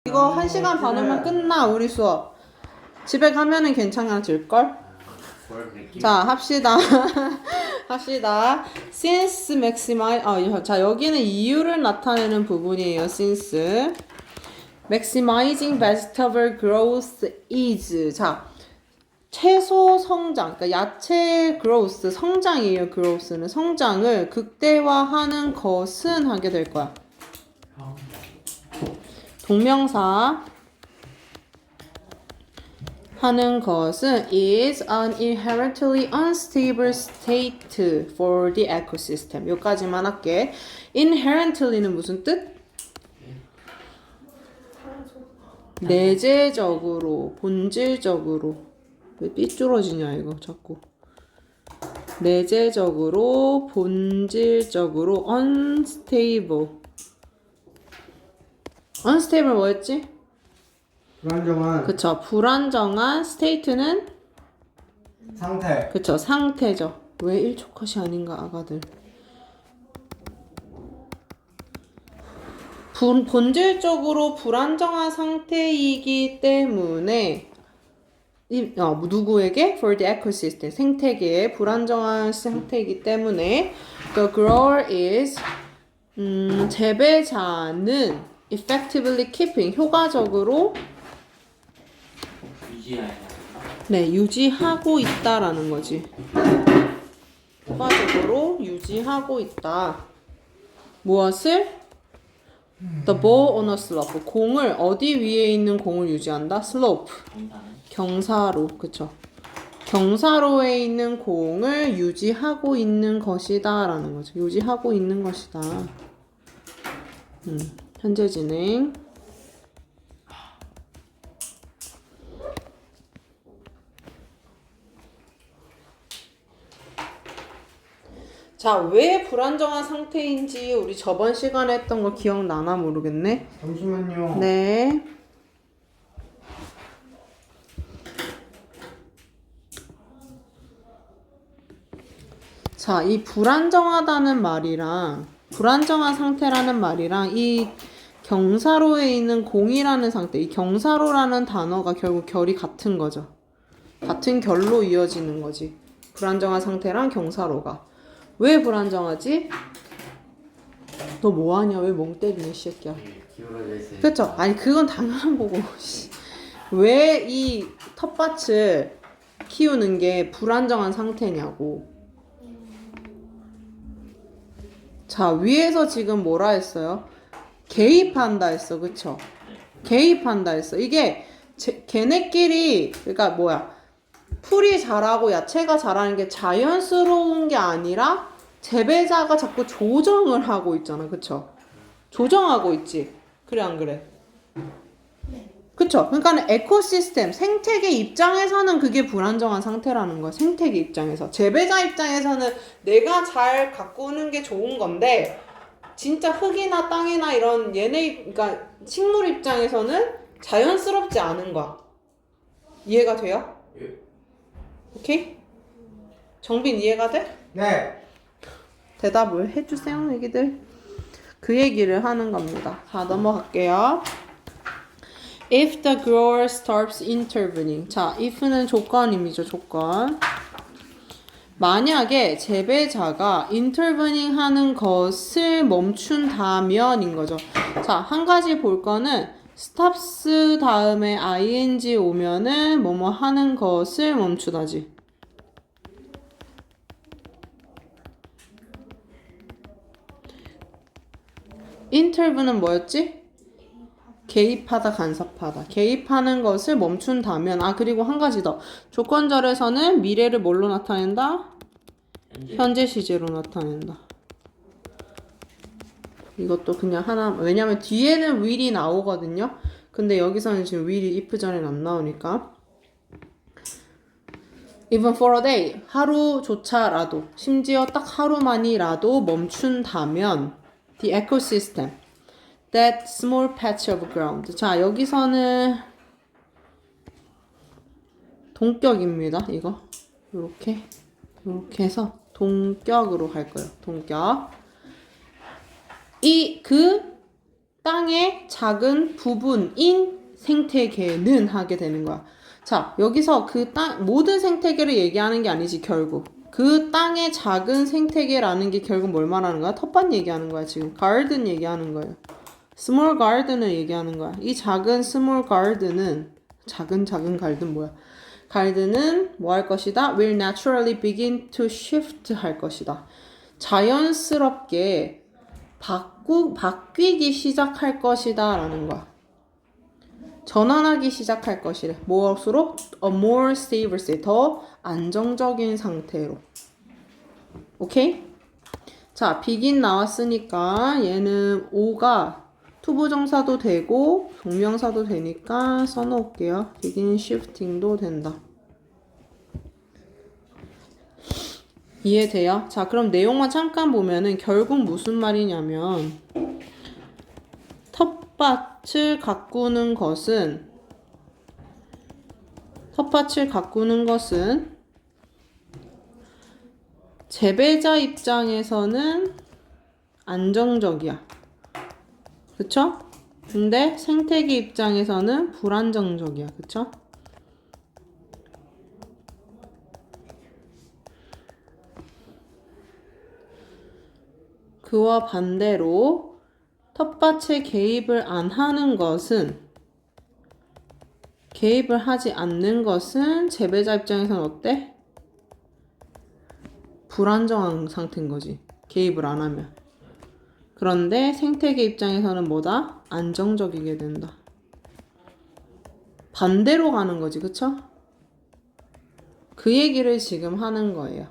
이거 1시간 반이면 끝나 우리 수업. 집에 가면은 괜찮아질걸? 자 합시다. 합시다. since maximize 자 여기는 이유를 나타내는 부분이에요. since maximizing vegetable growth is 자 채소 성장 그러니까 야채 growth 성장이에요. growth는 성장을 극대화하는 것은 하게 될 거야. 동명사 하는 것은 is an inherently unstable state for the ecosystem. 여기까지만 할게. inherently는 무슨 뜻? 내재적으로, 본질적으로. 왜 삐뚤어지냐 이거 자꾸. 내재적으로, 본질적으로 unstable. unstable 뭐였지? 불안정한 그쵸. 불안정한 state는 상태. 그쵸. 상태죠. 왜 1초 컷이 아닌가 아가들. 본질적으로 불안정한 상태이기 때문에 누구에게? For the ecosystem. 생태계의 불안정한 상태이기 때문에 the grower is 재배자는 effectively keeping 효과적으로 네, 유지하고 있다라는 거지. 효과적으로 유지하고 있다. 무엇을? The ball on a slope. 공을 어디 위에 있는 공을 유지한다? slope. 경사로. 그쵸? 경사로에 있는 공을 유지하고 있는 것이다 라는 거죠. 유지하고 있는 것이다. 현재 진행. 자, 왜 불안정한 상태인지 우리 저번 시간에 했던 거 기억나나 모르겠네. 잠시만요. 네. 자, 이 불안정하다는 말이랑 불안정한 상태라는 말이랑 이 경사로에 있는 공이라는 상태, 이 경사로라는 단어가 결국 결이 같은 거죠. 같은 결로 이어지는 거지. 불안정한 상태랑 경사로가. 왜 불안정하지? 너 뭐하냐? 왜 멍 때리냐, 이 새끼야. 그쵸? 아니, 그건 당연한 거고. 왜 이 텃밭을 키우는 게 불안정한 상태냐고. 자, 위에서 지금 뭐라 했어요? 개입한다 했어. 그쵸? 개입한다 했어. 이게 걔네끼리, 그러니까 뭐야. 풀이 자라고 야채가 자라는 게 자연스러운 게 아니라 재배자가 자꾸 조정을 하고 있잖아. 그쵸? 조정하고 있지. 그래 안 그래? 그쵸? 그러니까 에코시스템, 생태계 입장에서는 그게 불안정한 상태라는 거야. 생태계 입장에서. 재배자 입장에서는 내가 잘 가꾸는 게 좋은 건데 진짜 흙이나 땅이나 이런 그러니까 식물 입장에서는 자연스럽지 않은 거야. 이해가 돼요? 오케이? 정빈 이해가 돼? 네. 대답을 해주세요, 얘기들. 그 얘기를 하는 겁니다. 자, 넘어갈게요. If the grower starts intervening. 자, if는 조건임이죠, 조건. 만약에 재배자가 intervening 하는 것을 멈춘다면인 거죠. 자, 한 가지 볼 거는 stops 다음에 ing 오면은 뭐뭐 하는 것을 멈추다지. interve는 뭐였지? 개입하다, 간섭하다. 개입하는 것을 멈춘다면 그리고 한 가지 더. 조건절에서는 미래를 뭘로 나타낸다? 현재 시제로 나타낸다. 이것도 그냥 하나, 왜냐면 뒤에는 will이 나오거든요. 근데 여기서는 지금 will이 if 전에는 안 나오니까. Even for a day. 하루조차라도, 심지어 딱 하루만이라도 멈춘다면 the ecosystem, that small patch of ground. 자, 여기서는 동격입니다. 이거 요렇게 해서 동격으로 갈 거예요. 동격. 이 그 땅의 작은 부분인 생태계는 하게 되는 거야. 자, 여기서 그 땅, 모든 생태계를 얘기하는 게 아니지, 결국. 그 땅의 작은 생태계라는 게 결국 뭘 말하는 거야? 텃밭 얘기하는 거야, 지금. garden 얘기하는 거예요. small garden을 얘기하는 거야. 이 작은 small garden은, 작은 garden 뭐야? garden은 뭐 할 것이다? will naturally begin to shift 할 것이다. 자연스럽게 바뀌기 시작할 것이다 라는 거야. 전환하기 시작할 것이래. 무엇으로? A more stable state. 더 안정적인 상태로. 오케이? 자, begin 나왔으니까 얘는 O가 투부정사도 되고 동명사도 되니까 써놓을게요. begin shifting도 된다. 이해돼요? 자, 그럼 내용만 잠깐 보면은 결국 무슨 말이냐면 텃밭을 가꾸는 것은 재배자 입장에서는 안정적이야. 그쵸? 근데 생태계 입장에서는 불안정적이야. 그쵸? 그와 반대로 텃밭에 개입을 하지 않는 것은 재배자 입장에서는 어때? 불안정한 상태인 거지. 개입을 안 하면. 그런데 생태계 입장에서는 뭐다? 안정적이게 된다. 반대로 가는 거지, 그쵸? 그 얘기를 지금 하는 거예요.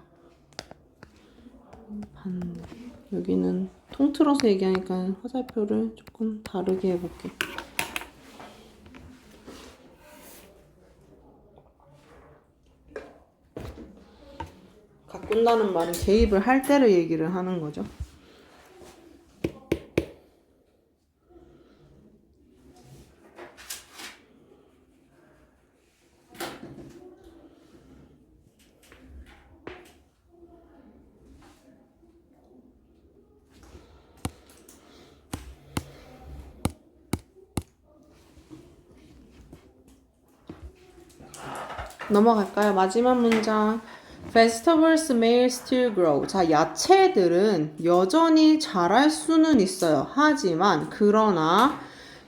여기는 통틀어서 얘기하니까 화살표를 조금 다르게 해볼게. 가꾼다는 말은 개입을 할 때를 얘기를 하는 거죠. 넘어갈까요? 마지막 문장. Vegetables may still grow. 자, 야채들은 여전히 자랄 수는 있어요. 하지만 그러나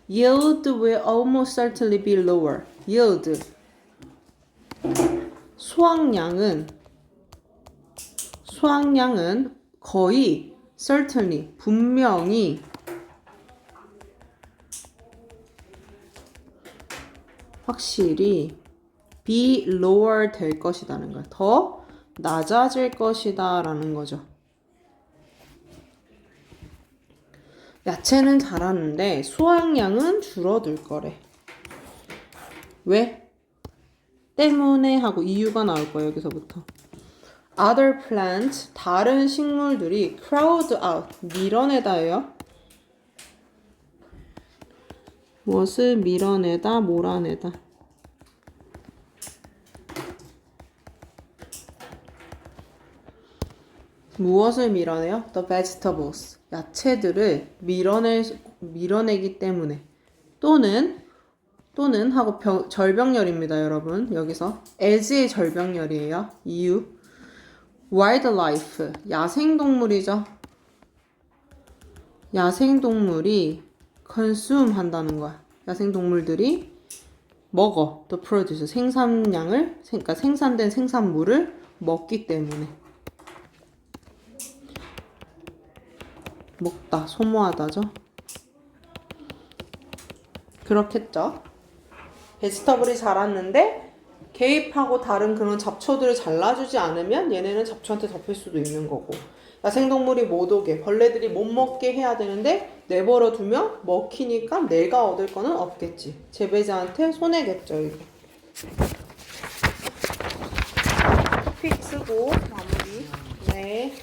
yield will almost certainly be lower. yield 수확량은 거의 certainly 분명히 확실히 be lower 될 것이라는 거야. 더 낮아질 것이다 라는 거죠. 야채는 자라는데 수확량은 줄어들 거래. 왜? 때문에 하고 이유가 나올 거예요. 여기서부터. Other plants, 다른 식물들이 crowd out, 밀어내다예요. 무엇을 밀어내다, 몰아내다. 무엇을 밀어내요? The vegetables. 야채들을 밀어내기 때문에. 또는 하고 절병렬입니다, 여러분. 여기서 as의 절병렬이에요. 이유. wildlife. 야생동물이죠. 야생동물이 consume 한다는 거야. 야생동물들이 먹어. the produce. 그러니까 생산된 생산물을 먹기 때문에. 먹다, 소모하다죠. 그렇겠죠. 베지터블이 자랐는데 개입하고 다른 그런 잡초들을 잘라주지 않으면 얘네는 잡초한테 잡힐 수도 있는 거고, 야생동물이 못 오게, 벌레들이 못 먹게 해야 되는데 내버려 두면 먹히니까 내가 얻을 거는 없겠지. 재배자한테 손해겠죠, 이거. 픽 쓰고 마무리. 네.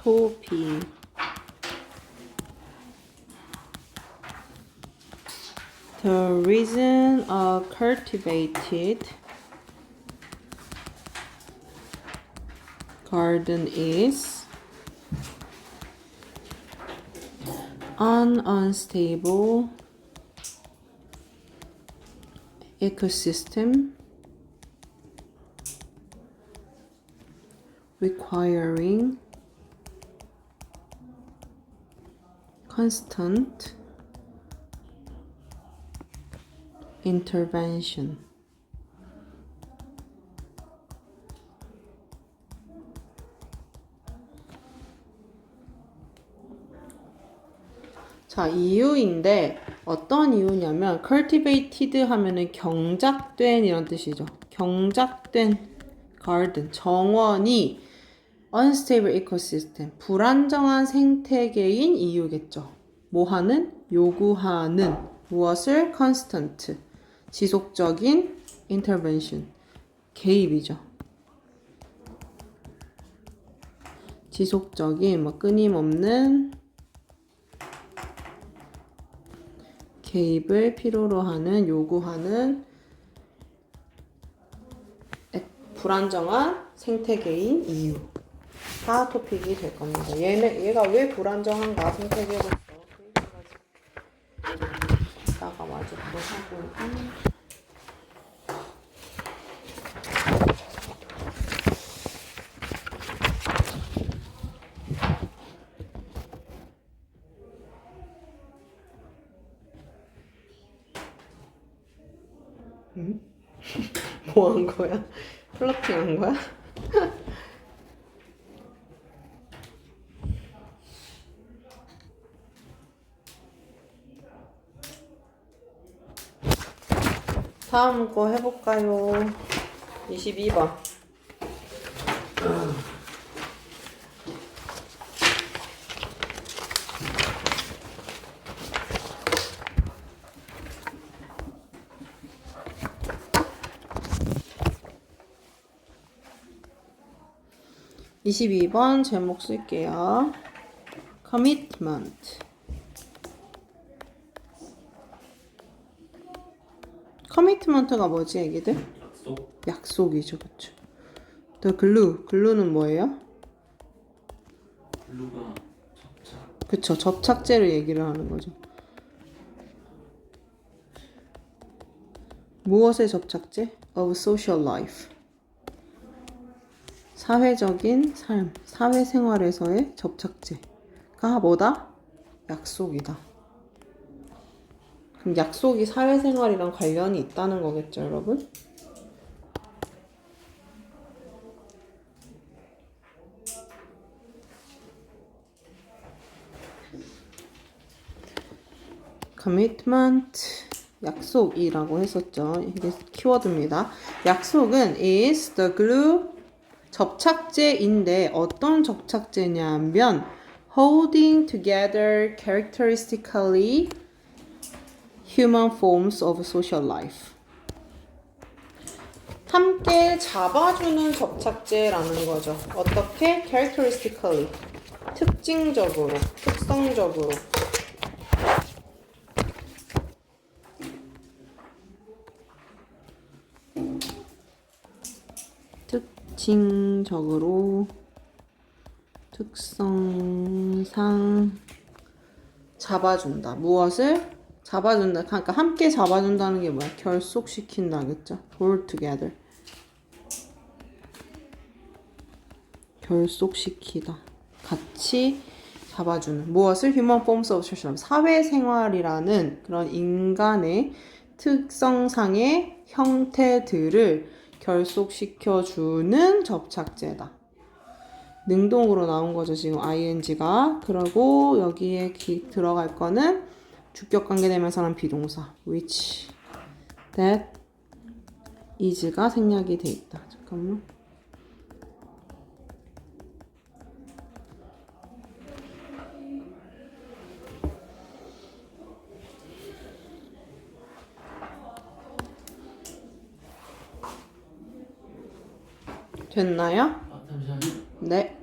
topic. The reason a cultivated garden is an unstable ecosystem requiring constant intervention. 자, 이유인데 어떤 이유냐면 cultivated 하면은 경작된 이런 뜻이죠. 경작된 garden, 정원이 unstable ecosystem, 불안정한 생태계인 이유겠죠. 뭐 하는? 요구하는 무엇을? constant, 지속적인 intervention, 개입이죠. 지속적인, 뭐 끊임없는 개입을 필요로 하는, 요구하는 불안정한 생태계인 이유가 토픽이 될 겁니다. 얘가 왜 불안정한가 생태계로서 이따가 마저 또 하고. 뭐 한 거야? 플러팅 한 거야? 다음 거 해볼까요? 22번. (22번) 제목 쓸게요. commitment. commitment가 뭐지, 애기들? 약속이죠, 그쵸? the glue는 뭐예요? 글루가 접착. 그쵸, 접착제를 얘기를 하는 거죠. 무엇의 접착제? of social life. 사회적인 삶, 사회생활에서의 접착제가 뭐다? 약속이다. 그럼 약속이 사회생활이랑 관련이 있다는 거겠죠, 여러분? commitment, 약속이라고 했었죠. 이게 키워드입니다. 약속은 is the glue, 접착제인데 어떤 접착제냐면 holding together characteristically human forms of social life. 함께 잡아주는 접착제라는 거죠. 어떻게? characteristically, 특징적으로, 특성적으로. 특징적으로, 특성상 잡아준다. 무엇을? 잡아준다. 그러니까 함께 잡아준다는 게 뭐야? 결속시킨다겠죠. hold together. 결속시키다. 같이 잡아주는. 무엇을? human forms of social life. 사회생활이라는 그런 인간의 특성상의 형태들을 결속시켜주는 접착제다. 능동으로 나온 거죠, 지금 ing가. 그리고 여기에 들어갈 거는 주격관계대명사랑 비동사 which, that, is가 생략이 돼 있다. 잠깐만. 됐나요? 잠시만요. 네.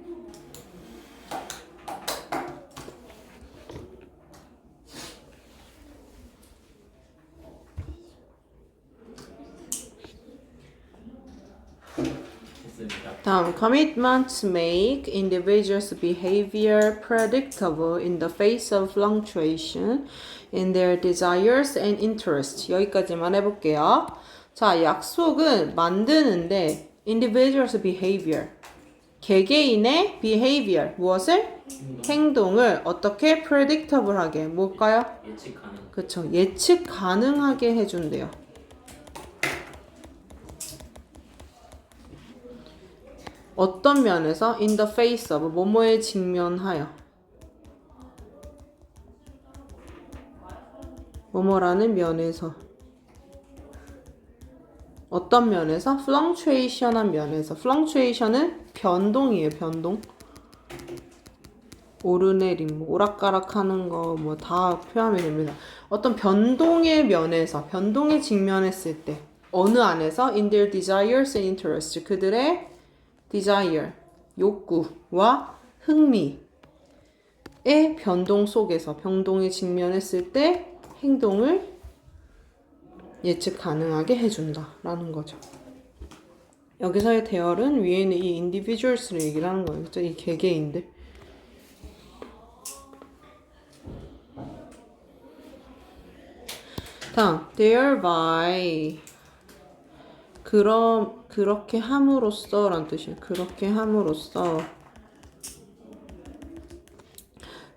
다음, commitments make individuals' behavior predictable in the face of fluctuation in their desires and interests. 여기까지만 해볼게요. 자, 약속은 만드는데 individuals' behavior, 개개인의 behavior, 무엇을? 행동을 어떻게 predictable하게, 뭘까요? 예측 가능. 그쵸, 예측 가능하게 해준대요. 어떤 면에서? in the face of, 뭐뭐에 직면하여. 뭐뭐라는 면에서. 어떤 면에서? fluctuation한 면에서. fluctuation은 변동이에요, 변동. 오르내림, 오락가락하는 거 뭐 다 표현하면 됩니다. 어떤 변동의 면에서, 변동에 직면했을 때 어느 안에서 in their desires and interests, 그들의 desire, 욕구와 흥미의 변동 속에서 변동에 직면했을 때 행동을 예측 가능하게 해준다라는 거죠. 여기서의 대열은 위에 있는 이 individuals를 얘기를 하는 거예요. 그죠? 이 개개인들. 다음, thereby. 그렇게 함으로써 라는 뜻이에요. 그렇게 함으로써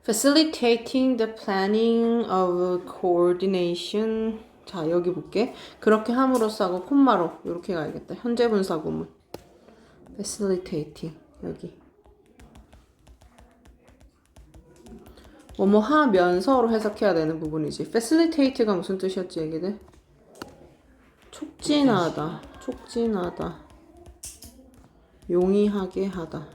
facilitating the planning of coordination. 자, 여기 볼게. 그렇게 함으로써 하고 콤마로 이렇게 가야겠다. 현재 분사 구문. facilitating. 여기. 뭐뭐 하면서로 해석해야 되는 부분이지. facilitate가 무슨 뜻이었지, 얘기들? 촉진하다. 촉진하다. 용이하게 하다.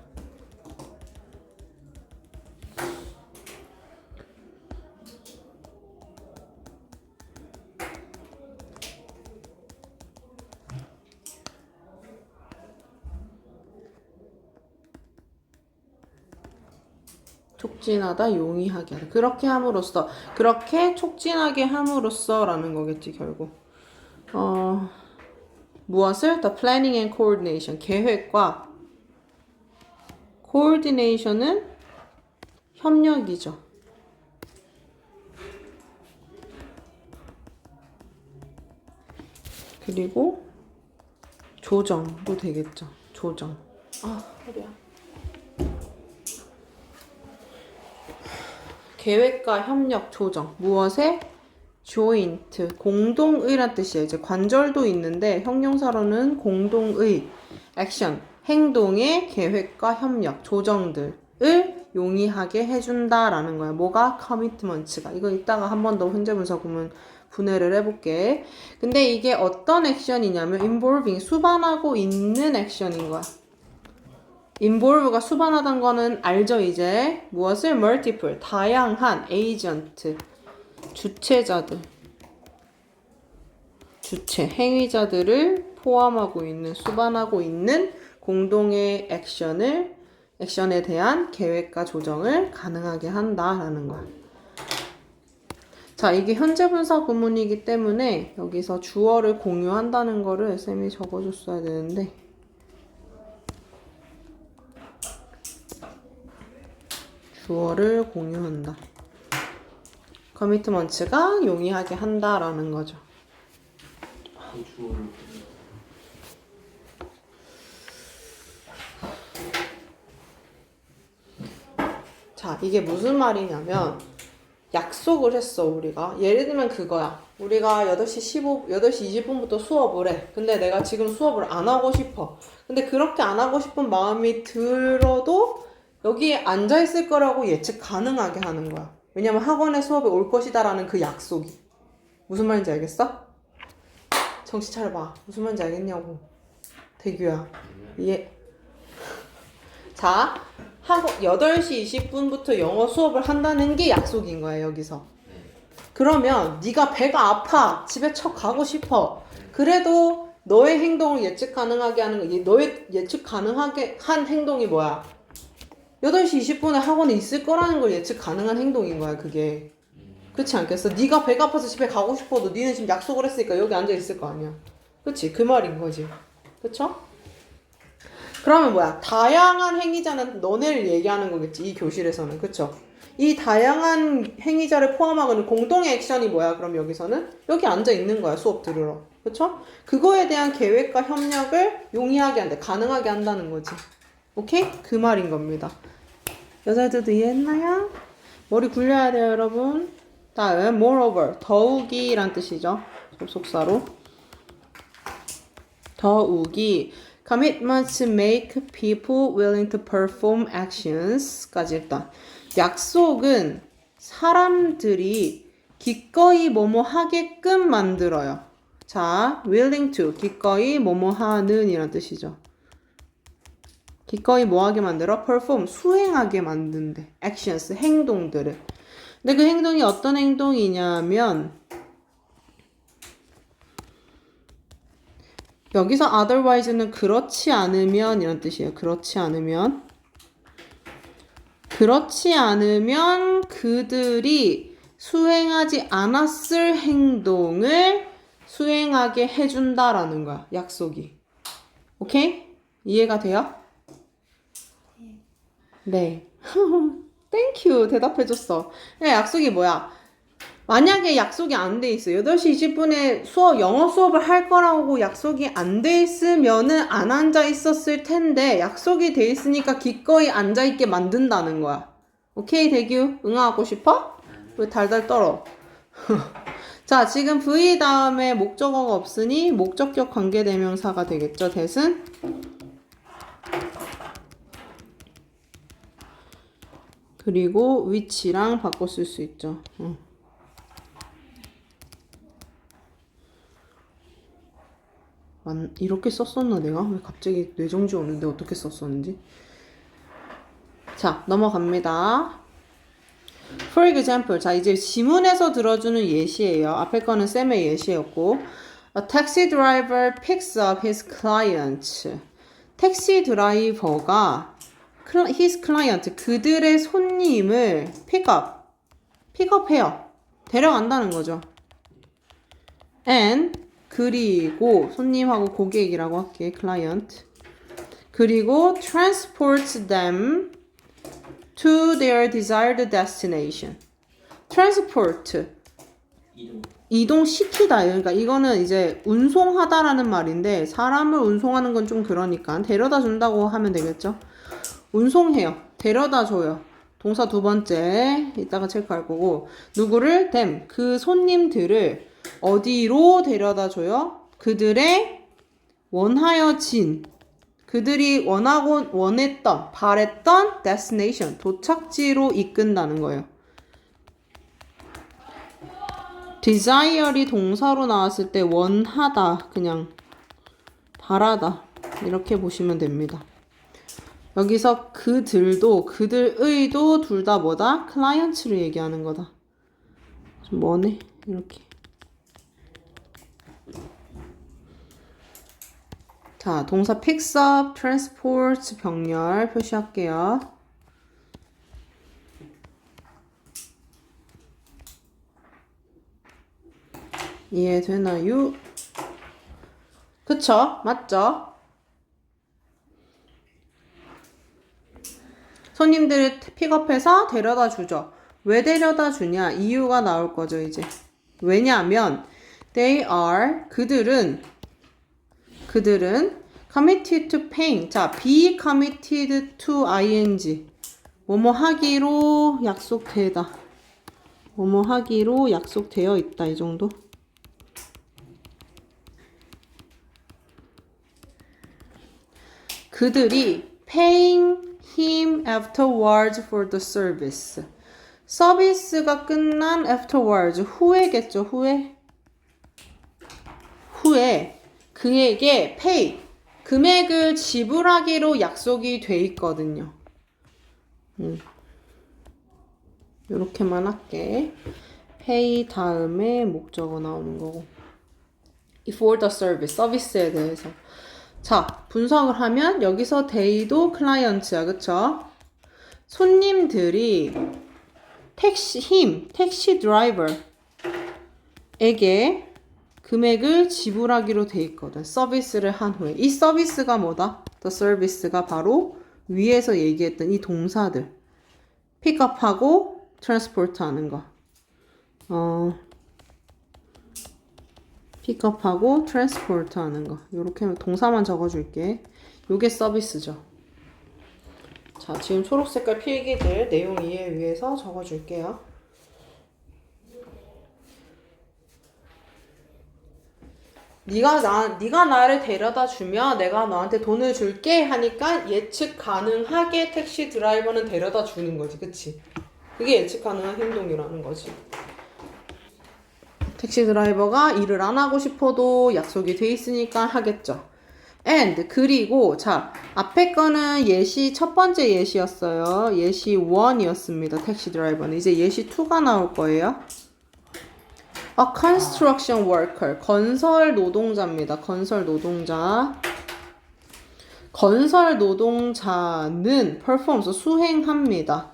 촉진하다, 용이하게 하다. 그렇게 함으로써, 그렇게 촉진하게 함으로써 라는 거겠지, 결국. 무엇을? The planning and coordination. 계획과 coordination은 협력이죠. 그리고 조정도 되겠죠. 조정. 아, 허리야. 계획과 협력, 조정. 무엇에? joint, 공동의란 뜻이에요. 이제 관절도 있는데 형용사로는 공동의, action, 행동의 계획과 협력, 조정들을 용이하게 해준다라는 거야. 뭐가? commitments가. 이거 이따가 한 번 더 현재분사 구문 분해를 해볼게. 근데 이게 어떤 액션이냐면 involving, 수반하고 있는 액션인 거야. involve가 수반하다는 거는 알죠, 이제. 무엇을? multiple, 다양한 agent, 주체자들, 주체, 행위자들을 포함하고 있는, 수반하고 있는 공동의 액션에 대한 계획과 조정을 가능하게 한다라는 거야. 자, 이게 현재 분사 구문이기 때문에 여기서 주어를 공유한다는 거를 쌤이 적어줬어야 되는데, 주어를 공유한다. 커미트먼츠가 용이하게 한다라는 거죠. 주어를 자, 이게 무슨 말이냐면 약속을 했어, 우리가. 예를 들면 그거야. 우리가 8시 20분부터 수업을 해. 근데 내가 지금 수업을 안 하고 싶어. 근데 그렇게 안 하고 싶은 마음이 들어도 여기에 앉아있을 거라고 예측 가능하게 하는 거야. 왜냐면 학원에 수업에 올 것이다라는 그 약속이. 무슨 말인지 알겠어? 정신 차려봐. 무슨 말인지 알겠냐고. 대규야. 예. 자, 8시 20분부터 영어 수업을 한다는 게 약속인 거야, 여기서. 그러면 네가 배가 아파. 집에 척 가고 싶어. 그래도 너의 행동을 예측 가능하게 하는 거. 너의 예측 가능하게 한 행동이 뭐야? 8시 20분에 학원에 있을 거라는 걸 예측 가능한 행동인 거야, 그게. 그렇지 않겠어? 네가 배가 아파서 집에 가고 싶어도 니는 지금 약속을 했으니까 여기 앉아 있을 거 아니야. 그치? 그 말인 거지. 그쵸? 그러면 뭐야? 다양한 행위자는 너네를 얘기하는 거겠지. 이 교실에서는. 그쵸? 이 다양한 행위자를 포함하고는 공동의 액션이 뭐야? 그럼 여기서는? 여기 앉아 있는 거야. 수업 들으러. 그쵸? 그거에 대한 계획과 협력을 용이하게 한다. 가능하게 한다는 거지. 오케이? 그 말인 겁니다. 여자애들도 이해했나요? 머리 굴려야 돼요, 여러분. 다음, moreover. 더욱이 란 뜻이죠. 접속사로. 더욱이 commitments make people willing to perform actions 까지 일단 약속은 사람들이 기꺼이 뭐뭐 하게끔 만들어요. 자, willing to 기꺼이 뭐뭐 하는 이란 뜻이죠. 기꺼이 뭐 하게 만들어? perform 수행하게 만든대. actions 행동들을. 근데 그 행동이 어떤 행동이냐면 여기서 otherwise는 그렇지 않으면 이런 뜻이에요. 그렇지 않으면 그들이 수행하지 않았을 행동을 수행하게 해준다라는 거야. 약속이. 오케이? 이해가 돼요? 네. 땡큐. 대답해줬어. 약속이 뭐야? 만약에 약속이 안 돼 있어. 8시 20분에 영어 수업을 할 거라고 약속이 안 돼 있으면은 안 앉아 있었을 텐데 약속이 돼 있으니까 기꺼이 앉아 있게 만든다는 거야. 오케이, 대규? 응하고 싶어? 왜 달달 떨어? 자, 지금 V 다음에 목적어가 없으니 목적격 관계대명사가 되겠죠, that은? 그리고 which랑 바꿔 쓸 수 있죠. 이렇게 썼었나 내가? 왜 갑자기 뇌정지 오는데 어떻게 썼었는지? 자, 넘어갑니다. For example, 자 이제 지문에서 들어주는 예시예요. 앞에 거는 쌤의 예시였고 A taxi driver picks up his client. 택시 드라이버가 his client, 그들의 손님을 픽업해요. 데려간다는 거죠. And 그리고 손님하고 고객이라고 할게. client. 그리고 transports them to their desired destination. transport 이동시키다. 그러니까 이거는 이제 운송하다라는 말인데 사람을 운송하는 건 좀 그러니까 데려다 준다고 하면 되겠죠. 운송해요. 데려다 줘요. 동사 두 번째 이따가 체크할 거고 누구를 them 그 손님들을 어디로 데려다 줘요? 그들의 원하여진 그들이 원했던 바랬던 destination 도착지로 이끈다는 거예요. desire이 동사로 나왔을 때 원하다 그냥 바라다 이렇게 보시면 됩니다. 여기서 그들의도 둘 다 뭐다? 클라이언트를 얘기하는 거다. 좀 뭐네? 이렇게. 자, 동사 picks up, transports, 병렬 표시할게요. 이해되나요? 그쵸? 맞죠? 손님들을 픽업해서 데려다 주죠. 왜 데려다 주냐? 이유가 나올 거죠, 이제. 왜냐하면 they are 그들은 committed to paying. 자, be committed to ing. 뭐뭐 하기로 약속되다. 뭐뭐 하기로 약속되어 있다. 이 정도. 그들이 paying him afterwards for the service. 서비스가 끝난 afterwards 후에겠죠. 후에 그에게 pay 금액을 지불하기로 약속이 돼 있거든요. 요렇게만 할게. pay 다음에 목적어 나오는 거고. for the service 서비스에 대해서. 자, 분석을 하면 여기서 they도 클라이언트야. 그쵸? 손님들이 택시 드라이버에게 금액을 지불하기로 돼 있거든. 서비스를 한 후에. 이 서비스가 뭐다? The service가 바로 위에서 얘기했던 이 동사들. 픽업하고 트랜스포트 하는 거. 픽업하고 트랜스포트 하는 거. 요렇게 동사만 적어줄게. 요게 서비스죠. 자, 지금 초록색깔 필기들 내용 이해 위해서 적어줄게요. 네가 나를 데려다 주면 내가 너한테 돈을 줄게 하니까 예측 가능하게 택시 드라이버는 데려다 주는 거지, 그치? 그게 예측 가능한 행동이라는 거지. 택시 드라이버가 일을 안 하고 싶어도 약속이 돼 있으니까 하겠죠. and 그리고 자 앞에 거는 예시 첫 번째 예시였어요. 예시 1이었습니다. 택시 드라이버는 이제 예시 2가 나올 거예요. A construction worker 건설 노동자입니다. 건설 노동자. 건설 노동자는 performs 수행합니다.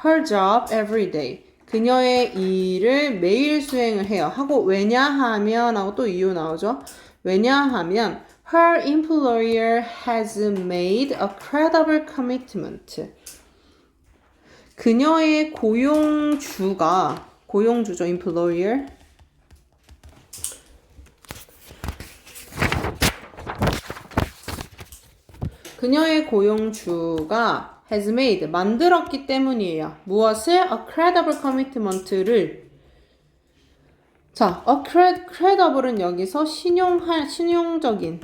Her job every day. 그녀의 일을 매일 수행을 해요. 하고 왜냐하면 하고 또 이유 나오죠. 왜냐하면 her employer has made a credible commitment. 그녀의 고용주죠. employer. 그녀의 고용주가 has made 만들었기 때문이에요. 무엇을? A credible commitment를. 자, a credible은 여기서 신용적인,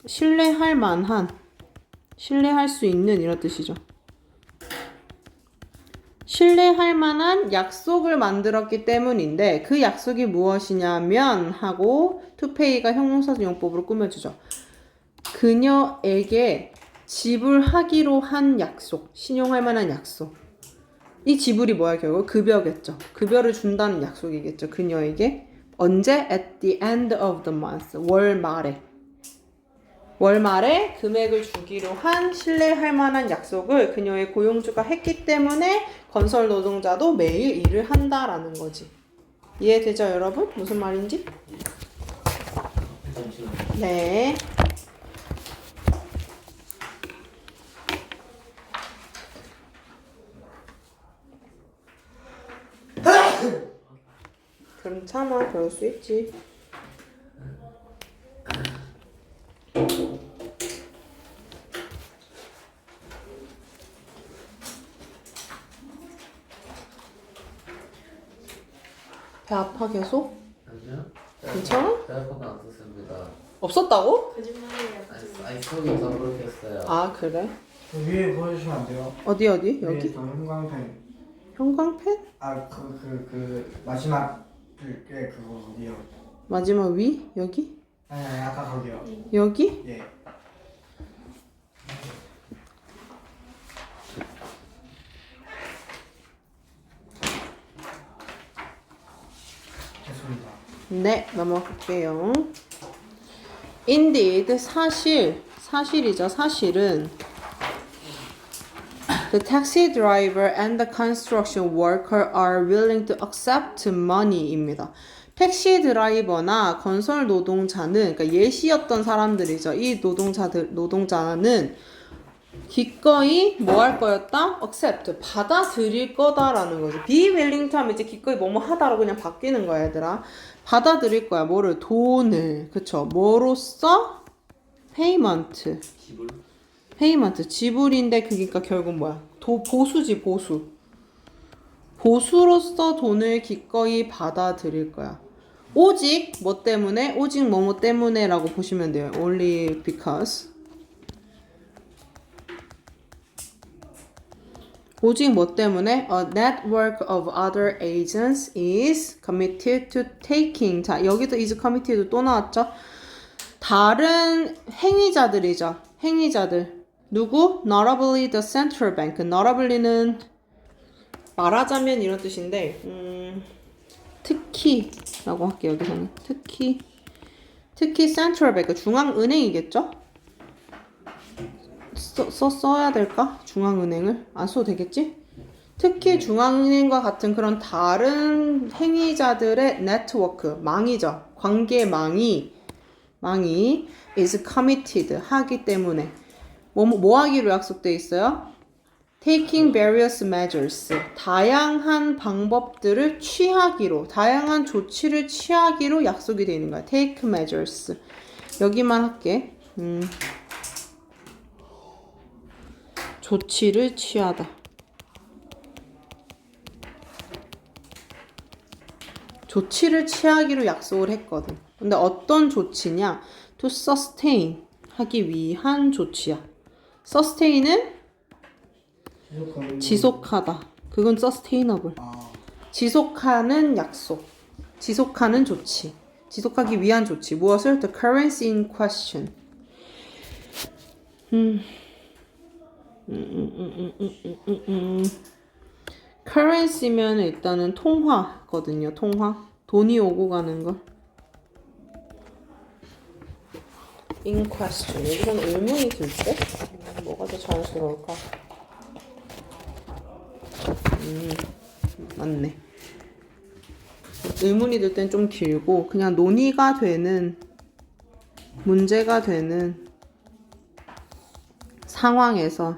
신뢰할 만한, 신뢰할 수 있는 이런 뜻이죠. 신뢰할 만한 약속을 만들었기 때문인데 그 약속이 무엇이냐면 하고 to pay가 형용사 용법으로 꾸며주죠. 그녀에게 지불하기로 한 약속, 신용할 만한 약속. 이 지불이 뭐야 결국? 급여겠죠. 급여를 준다는 약속이겠죠. 그녀에게 언제? At the end of the month. 월 말에 금액을 주기로 한 신뢰할 만한 약속을 그녀의 고용주가 했기 때문에 건설 노동자도 매일 일을 한다라는 거지. 이해되죠 여러분? 무슨 말인지? 잠시만요. 네. 괜찮아, 그럴 수 있지. 배 아파 계속? 아니요. 괜찮아? 에어컨 안 썼습니다. 없었다고? 거짓말이에요. 아니 속에서 그렇게 했어요. 아 그래? 위에 보여주시면 안 돼요? 어디 위에 여기? 저 형광펜. 형광펜? 마지막 게 그거 어디요? 마지막 위? 여기? 아니 아까 거기요. 여기? 예. 됐습니다. 네, 넘어갈게요. Indeed, 사실이죠. 사실은 the taxi driver and the construction worker are willing to accept money입니다. 택시 드라이버나 건설 노동자는 그러니까 예시였던 사람들이죠. 이 노동자는 기꺼이 뭐 할 거였다? accept 받아들일 거다라는 거죠. be willing to 하면 이제 기꺼이 뭐뭐 하다로 그냥 바뀌는 거야, 얘들아. 받아들일 거야. 뭐를? 돈을. 그쵸? 뭐로써? payment. 지불. payment. 지불인데 그니까 결국 뭐야? 보수지, 보수. 보수로서 돈을 기꺼이 받아들일 거야. 오직 뭐 때문에? 오직 뭐뭐 때문에라고 보시면 돼요. only because. 오직 뭐 때문에? A network of other agents is committed to taking. 자, 여기도 is committed 또 나왔죠? 다른 행위자들이죠. 행위자들. 누구? Notably the central bank. notably는 말하자면 이런 뜻인데, 특히라고 할게요. 여기서는 특히 central bank 중앙은행이겠죠? 써야 될까? 중앙은행을 안 써도 되겠지? 특히 중앙인과 같은 그런 다른 행위자들의 네트워크, 망이죠. 관계망이 is committed 하기 때문에 뭐 하기로 약속돼 있어요? Taking various measures 다양한 방법들을 취하기로 다양한 조치를 취하기로 약속이 되어 있는 거야. Take measures 여기만 할게. 조치를 취하다. 조치를 취하기로 약속을 했거든. 근데 어떤 조치냐? To sustain 하기 위한 조치야. sustain은 지속하다. 그건 sustainable. 지속하는 약속. 지속하는 조치. 지속하기 위한 조치. 무엇을? The currency in question. currency면 일단은 통화거든요. 통화. 돈이 오고 가는 거. in question. 여기서는 의문이 들 때? 뭐가 더 자연스러울까? 맞네. 의문이 들 땐 좀 길고 그냥 논의가 되는 문제가 되는 상황에서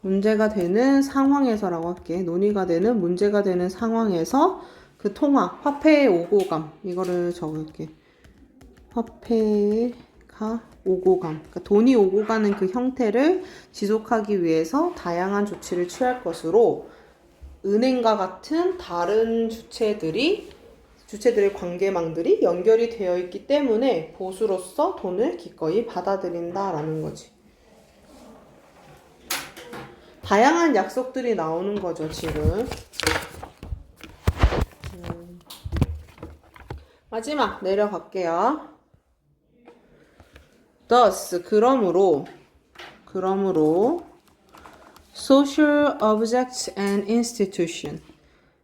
문제가 되는 상황에서라고 할게. 논의가 되는 문제가 되는 상황에서 그 통화, 화폐의 오고감 이거를 적을게. 화폐가 오고 감. 그러니까 돈이 오고 가는 그 형태를 지속하기 위해서 다양한 조치를 취할 것으로 은행과 같은 다른 주체들의 관계망들이 연결이 되어 있기 때문에 보수로서 돈을 기꺼이 받아들인다라는 거지. 다양한 약속들이 나오는 거죠, 지금. 마지막 내려갈게요. Thus, 그러므로 social objects and institution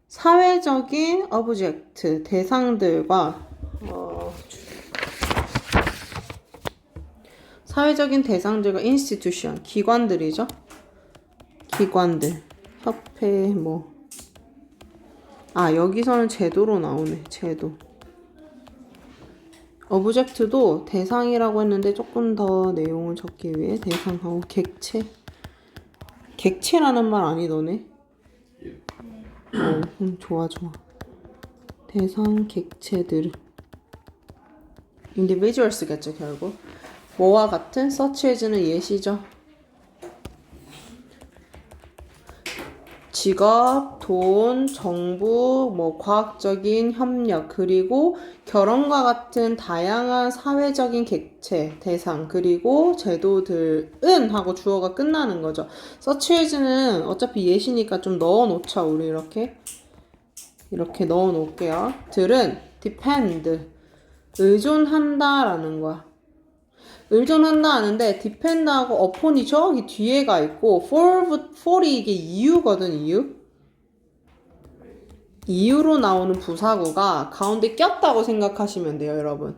사회적인 object 대상들과 사회적인 대상들과 institution 기관들이죠. 기관들 협회 여기서는 제도로 나오네. 제도 object도 대상이라고 했는데 조금 더 내용을 적기 위해 대상하고 객체라는 말 아니더네. 좋아. 대상 객체들 individuals겠죠 결국. 뭐와 같은 such as는 예시죠. 직업, 돈, 정부, 과학적인 협력, 그리고 결혼과 같은 다양한 사회적인 객체, 대상, 그리고 제도들은 하고 주어가 끝나는 거죠. such as는 어차피 예시니까 좀 넣어놓자. 우리 이렇게 넣어놓을게요. 들은 depend, 의존한다라는 거야. 의존한다 하는데 depend하고 upon이 저기 뒤에 가 있고 for이 이게 이유거든. 이유로 나오는 부사구가 가운데 꼈다고 생각하시면 돼요, 여러분.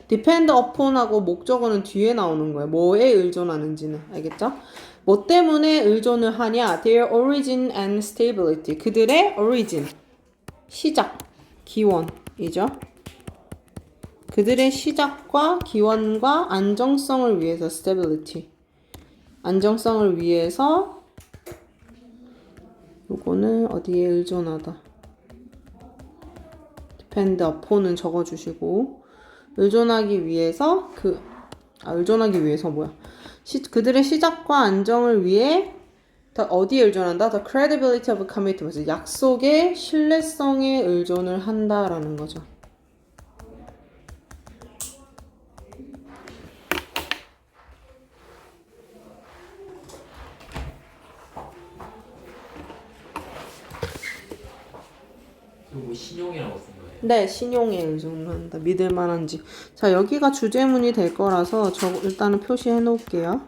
depend upon하고 목적어는 뒤에 나오는 거예요. 뭐에 의존하는지는. 알겠죠? 뭐 때문에 의존을 하냐? Their origin and stability. 그들의 origin, 시작, 기원이죠. 그들의 시작과 기원과 안정성을 위해서 stability. 안정성을 위해서 요거는 어디에 의존하다. depend upon은 적어주시고 의존하기 위해서 의존하기 위해서 뭐야? 그들의 시작과 안정을 위해 어디에 의존한다? The credibility of commitment. 약속의 신뢰성에 의존을 한다라는 거죠. 이거 신용이라고 쓴 거예요? 네, 신용에 의존한다. 믿을 만한지. 자, 여기가 주제문이 될 거라서 일단은 표시해 놓을게요.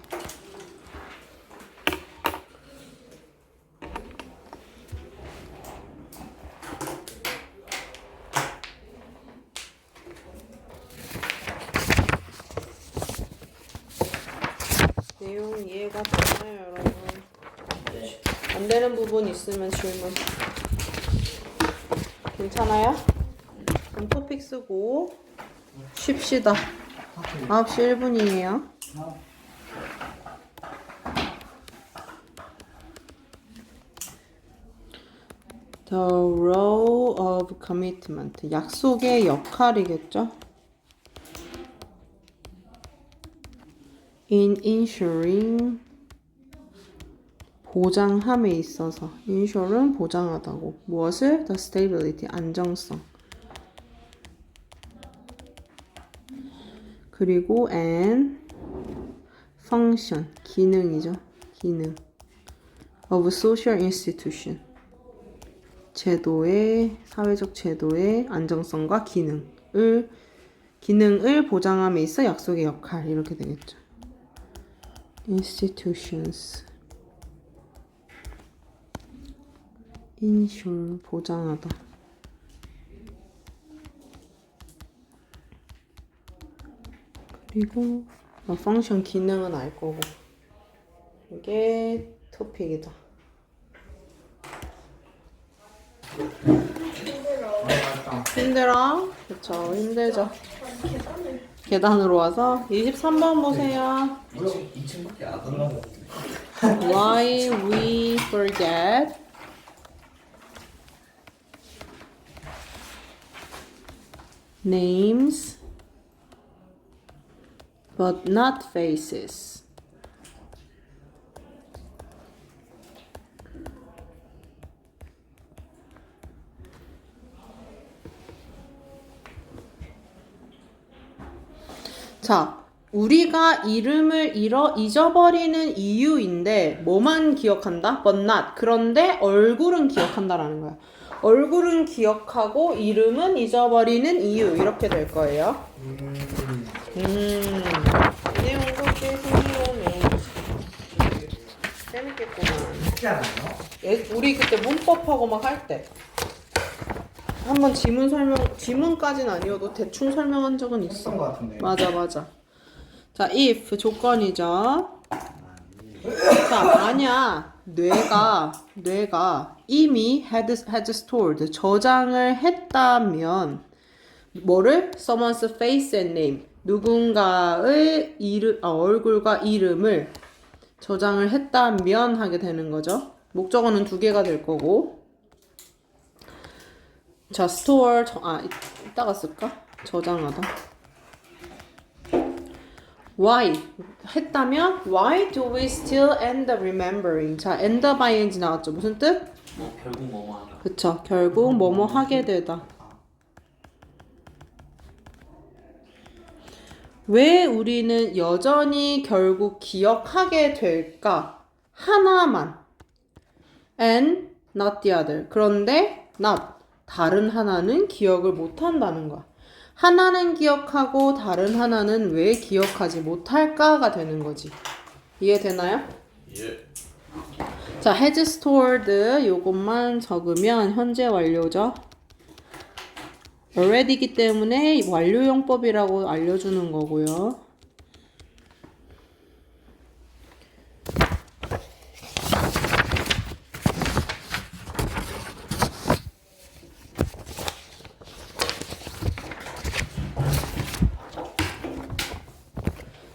내용 이해가 되나요, 여러분? 네. 안 되는 부분 있으면 질문. 괜찮아요? 그럼 토픽 쓰고 쉽시다. 9시 1분이에요. The role of commitment. 약속의 역할이겠죠? In ensuring. 보장함에 있어서. ensure는 보장하다고. 무엇을? The stability. 안정성. 그리고 and function. 기능이죠. 기능. of social institution. 제도의 사회적 제도의 안정성과 기능을 보장함에 있어 약속의 역할 이렇게 되겠죠. institutions ensure 보장하다. 그리고 function 기능은 알 거고 이게 토픽이다. 힘들어? 그쵸, 힘들죠. 계단으로 와서 23번 보세요. 2층밖에 안 올라가. Why we forget names but not faces. 자, 우리가 이름을 잊어버리는 이유인데 뭐만 기억한다? But not. 그런데 얼굴은 기억한다라는 거야. 얼굴은 기억하고 이름은 잊어버리는 이유 이렇게 될 거예요. 이 내용도 꽤 흥미로우네. 재밌겠구만. 쉽지 않아요? 우리 그때 문법하고 막 할 때 한번 지문까지는 아니어도 대충 설명한 적은 있어. 했던 것 같은데. 맞아. 자, if 조건이죠. 자, 만약 뇌가 이미 had stored 저장을 했다면 뭐를? Someone's face and name. 누군가의 얼굴과 이름을 저장을 했다면 하게 되는 거죠. 목적어는 두 개가 될 거고. 자, store 이따가 쓸까? 저장하다. Why 했다면 Why do we still end up remembering? 자, end by ing 나왔죠. 무슨 뜻? 결국 뭐뭐 하다. 그쵸. 결국 뭐뭐 하게 되다. 왜 우리는 여전히 결국 기억하게 될까? 하나만. And not the other. 그런데 not. 다른 하나는 기억을 못한다는 거야. 하나는 기억하고 다른 하나는 왜 기억하지 못할까가 되는 거지. 이해되나요? 예. 자, has stored 요것만 적으면 현재 완료죠. already이기 때문에 완료용법이라고 알려주는 거고요.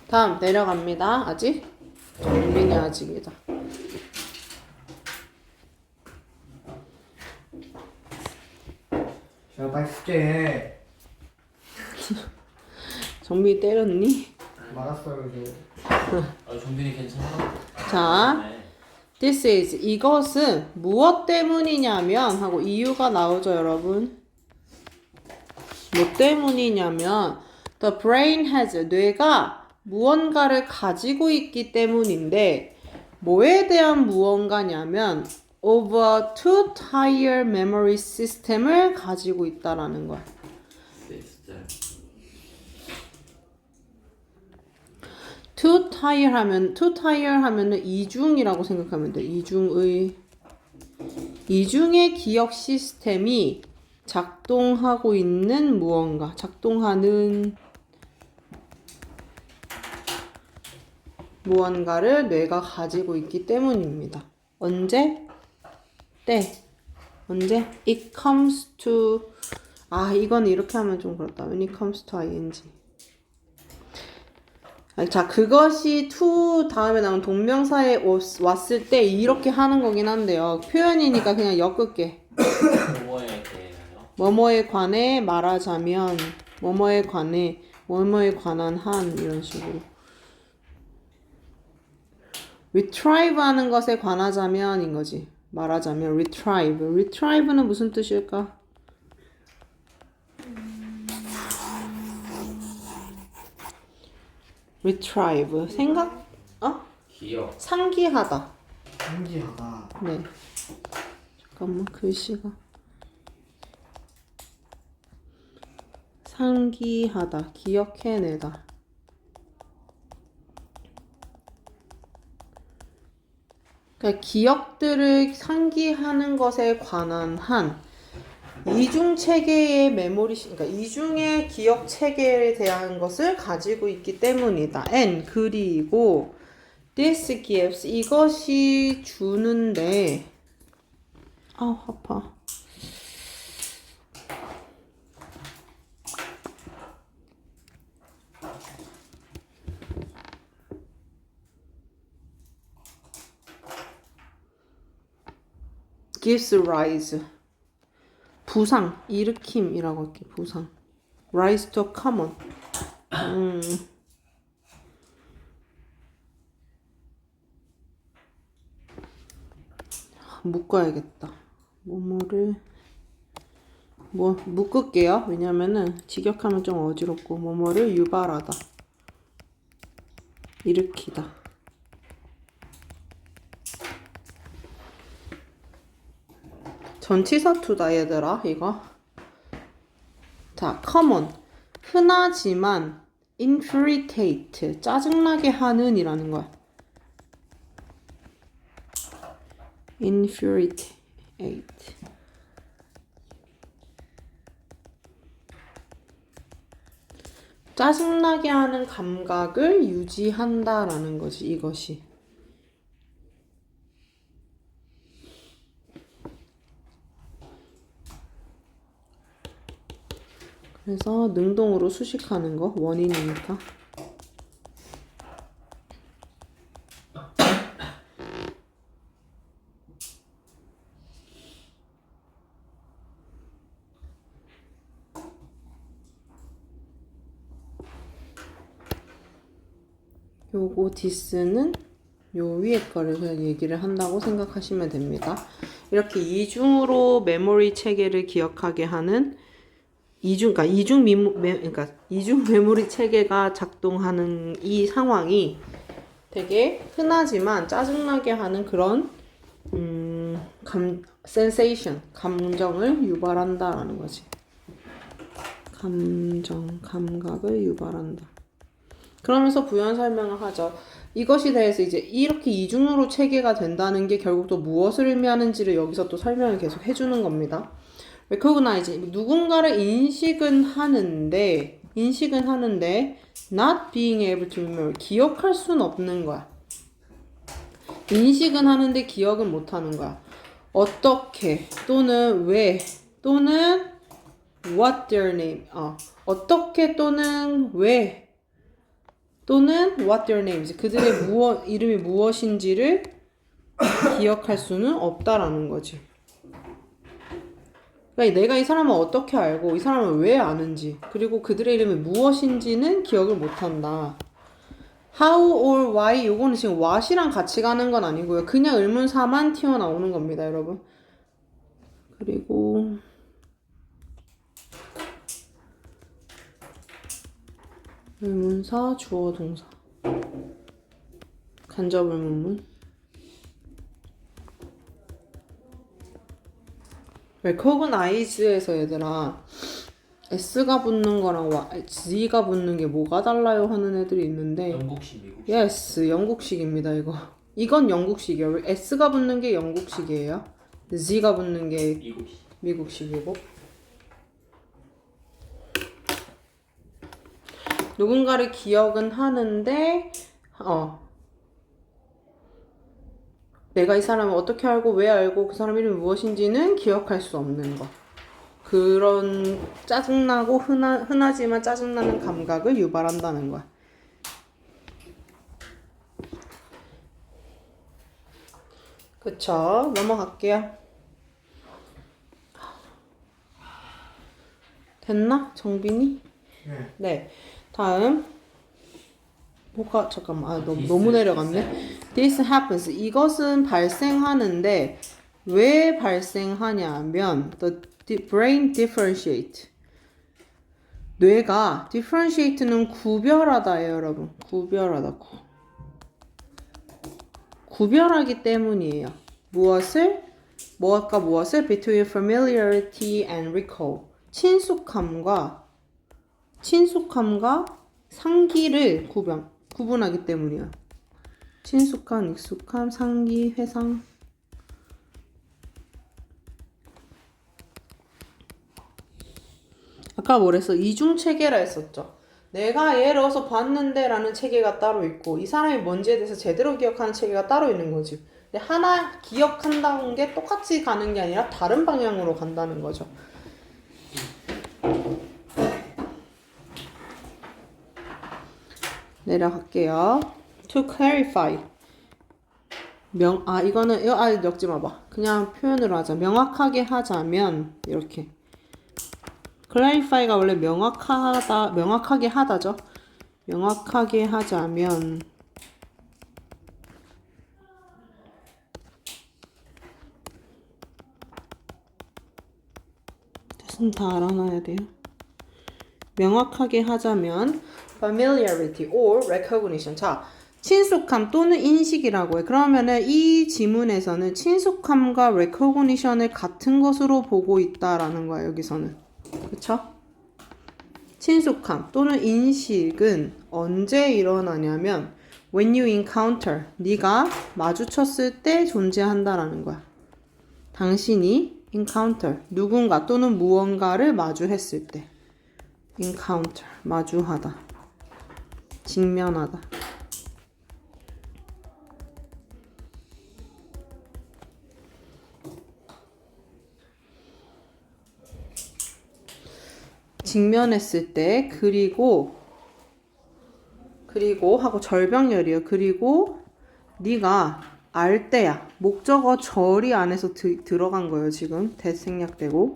다음 내려갑니다. 아직? 정빈이 아직이다. 제가 빨리 숙제 정빈이 때렸니? 막았어요 이제. 정빈이 괜찮아? 자, 네. this is 이것은 무엇 때문이냐면 하고 이유가 나오죠, 여러분. 뭐 때문이냐면 the brain has 뇌가 무언가를 가지고 있기 때문인데 뭐에 대한 무언가냐면 of a two-tier memory system을 가지고 있다라는 거야. two-tier 하면은 이중이라고 생각하면 돼. 이중의 기억 시스템이 작동하고 있는 무언가, 작동하는 무언가를 뇌가 가지고 있기 때문입니다. 언제? 때 언제? It comes to 이건 이렇게 하면 좀 그렇다. When it comes to ing. 자, 그것이 to 다음에 나온 동명사에 왔을 때 이렇게 하는 거긴 한데요. 표현이니까 그냥 엮을게. 뭐뭐에 대해서요? 뭐뭐에 관해 말하자면 뭐뭐에 관해 뭐뭐에 관한 한 이런 식으로. retrieve 하는 것에 관하자면인 거지. 말하자면 retrieve. retrieve는 무슨 뜻일까? retrieve. 생각? 기억. 상기하다. 신기하다. 네. 잠깐만 글씨가. 상기하다. 기억해내다. 그러니까 기억들을 상기하는 것에 관한 한 이중 체계의 메모리, 그러니까 이중의 기억 체계에 대한 것을 가지고 있기 때문이다. and 그리고 this gives 이것이 주는데 아파. gives rise 부상, 일으킴이라고 할게. 부상. rise to common. 묶어야겠다. 묶을게요. 왜냐면은 직역하면 좀 어지럽고 뭐뭐를 유발하다. 일으키다. 전치사 투다 얘들아 이거. 자, common 흔하지만 infuriate 짜증나게 하는 이라는 거야. infuriate 짜증나게 하는 감각을 유지한다라는 거지 이것이. 그래서 능동으로 수식하는 거 원인이니까. 요거 this는 요 위에 거를 그냥 얘기를 한다고 생각하시면 됩니다. 이렇게 이중으로 메모리 체계를 기억하게 하는 그러니까 이중 메모리 체계가 작동하는 이 상황이 되게 흔하지만 짜증나게 하는 그런 sensation, 감정을 유발한다라는 거지. 감각을 유발한다. 그러면서 부연 설명을 하죠. 이것이 대해서 이제 이렇게 이중으로 체계가 된다는 게 결국 또 무엇을 의미하는지를 여기서 또 설명을 계속 해주는 겁니다. recognize 누군가를 인식은 하는데 not being able to remember 기억할 수는 없는 거야. 인식은 하는데 기억은 못 하는 거야. 어떻게 또는 왜 또는 what their name 어떻게 또는 왜 또는 what their names 그들의 이름이 무엇인지를 기억할 수는 없다라는 거지. 그러니까 내가 이 사람을 어떻게 알고 이 사람을 왜 아는지 그리고 그들의 이름이 무엇인지는 기억을 못한다. How or why 요거는 지금 what이랑 같이 가는 건 아니고요. 그냥 의문사만 튀어나오는 겁니다, 여러분. 그리고 의문사, 주어, 동사. 간접 의문문. recognize에서 얘들아 S가 붙는 거랑 Z가 붙는 게 뭐가 달라요 하는 애들이 있는데 영국식, 미국식. yes, 영국식입니다 이거. 이건 영국식이에요. S가 붙는 게 영국식이에요. Z가 붙는 게 미국식. 미국식이고. 누군가를 기억은 하는데 내가 이 사람을 어떻게 알고 왜 알고 그 사람 이름이 무엇인지는 기억할 수 없는 것. 그런 짜증나고 흔하지만 짜증나는 감각을 유발한다는 거야. 그쵸? 넘어갈게요. 됐나? 정빈이? 네. 네. 다음. 뭐가, 잠깐만. 너무 내려갔네. This happens. 이것은 발생하는데, 왜 발생하냐 하면, the brain differentiate. 뇌가, differentiate는 구별하다예요, 여러분. 구별하다. 구별하기 때문이에요. 무엇을? Between familiarity and recall. 친숙함과 상기를 구분하기 때문이야. 친숙함, 익숙함, 상기, 회상. 아까 뭐랬어? 이중 체계라 했었죠. 내가 얘를 어서 봤는데 라는 체계가 따로 있고 이 사람이 뭔지에 대해서 제대로 기억하는 체계가 따로 있는 거지. 근데 하나 기억한다는 게 똑같이 가는 게 아니라 다른 방향으로 간다는 거죠. 내려갈게요. To clarify. 이거는 엮지 마봐. 그냥 표현으로 하자. 명확하게 하자면 이렇게. clarify가 원래 명확하게 하다죠. 명확하게 하자면 뜻은 다 알아놔야 돼요. 명확하게 하자면 familiarity or recognition. 자, 친숙함 또는 인식이라고 해. 그러면은 이 지문에서는 친숙함과 recognition을 같은 것으로 보고 있다라는 거야, 여기서는. 그쵸? 친숙함 또는 인식은 언제 일어나냐면 when you encounter, 네가 마주쳤을 때 존재한다라는 거야. 당신이 encounter, 누군가 또는 무언가를 마주했을 때. encounter, 마주하다, 직면하다. 직면했을 때 그리고 하고 절병열이에요. 그리고 네가 알 때야. 목적어 절이 안에서 들어간 거예요. 지금 대생략되고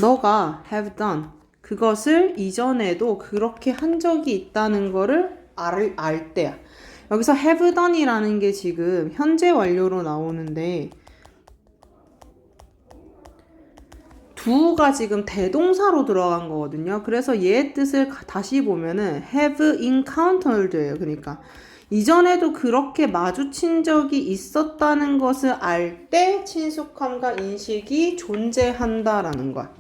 너가 have done 그것을 이전에도 그렇게 한 적이 있다는 거를 알 때야. 여기서 have done이라는 게 지금 현재 완료로 나오는데 do가 지금 대동사로 들어간 거거든요. 그래서 얘의 뜻을 다시 보면은 have encountered예요. 그러니까 이전에도 그렇게 마주친 적이 있었다는 것을 알 때 친숙함과 인식이 존재한다라는 거야.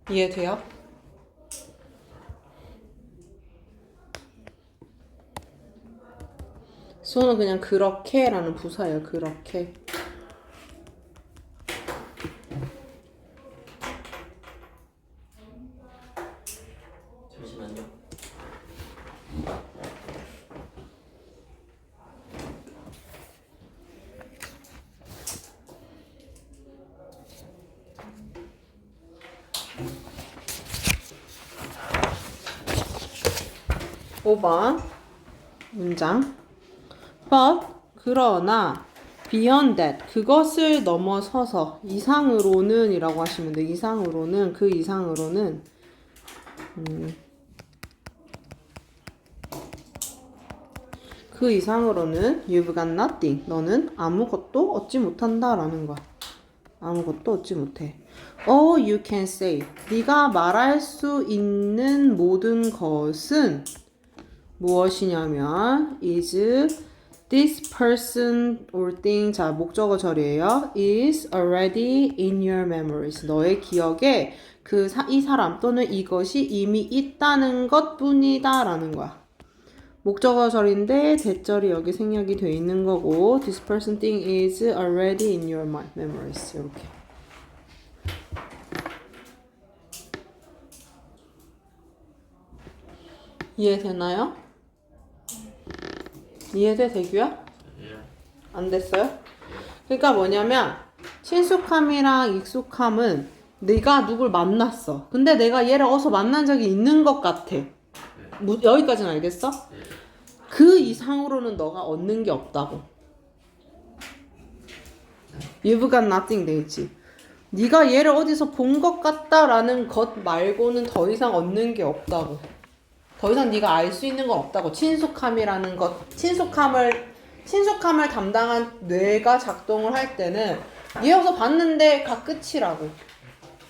이해돼요? 수호는 그냥 그렇게라는 부사예요. 그렇게. 잠시만요. 오 번 문장. But 그러나 beyond that 그것을 넘어서서 이상으로는 이라고 하시면 돼요. 이상으로는 그 이상으로는 그 이상으로는 you've got nothing. 너는 아무것도 얻지 못한다라는 거야. 아무것도 얻지 못해. All you can say. 네가 말할 수 있는 모든 것은 무엇이냐면 is this person or thing. 자, 목적어 절이에요. is already in your memories. 너의 기억에 이 사람 또는 이것이 이미 있다는 것뿐이다 라는 거야. 목적어 절인데 대절이 여기 생략이 돼 있는 거고 this person thing is already in your memories. 이렇게. 이해되나요? 이해돼, 대규야? 예. 안 됐어요? 그러니까 뭐냐면 친숙함이랑 익숙함은 네가 누굴 만났어. 근데 내가 얘를 어디서 만난 적이 있는 것 같아. 여기까지는 알겠어? 그 이상으로는 너가 얻는 게 없다고. You've got nothing 되지. 네가 얘를 어디서 본 것 같다라는 것 말고는 더 이상 얻는 게 없다고. 더 이상 네가 알 수 있는 건 없다고. 친숙함이라는 것, 친숙함을 담당한 뇌가 작동을 할 때는 얘 여기서 봤는데가 끝이라고.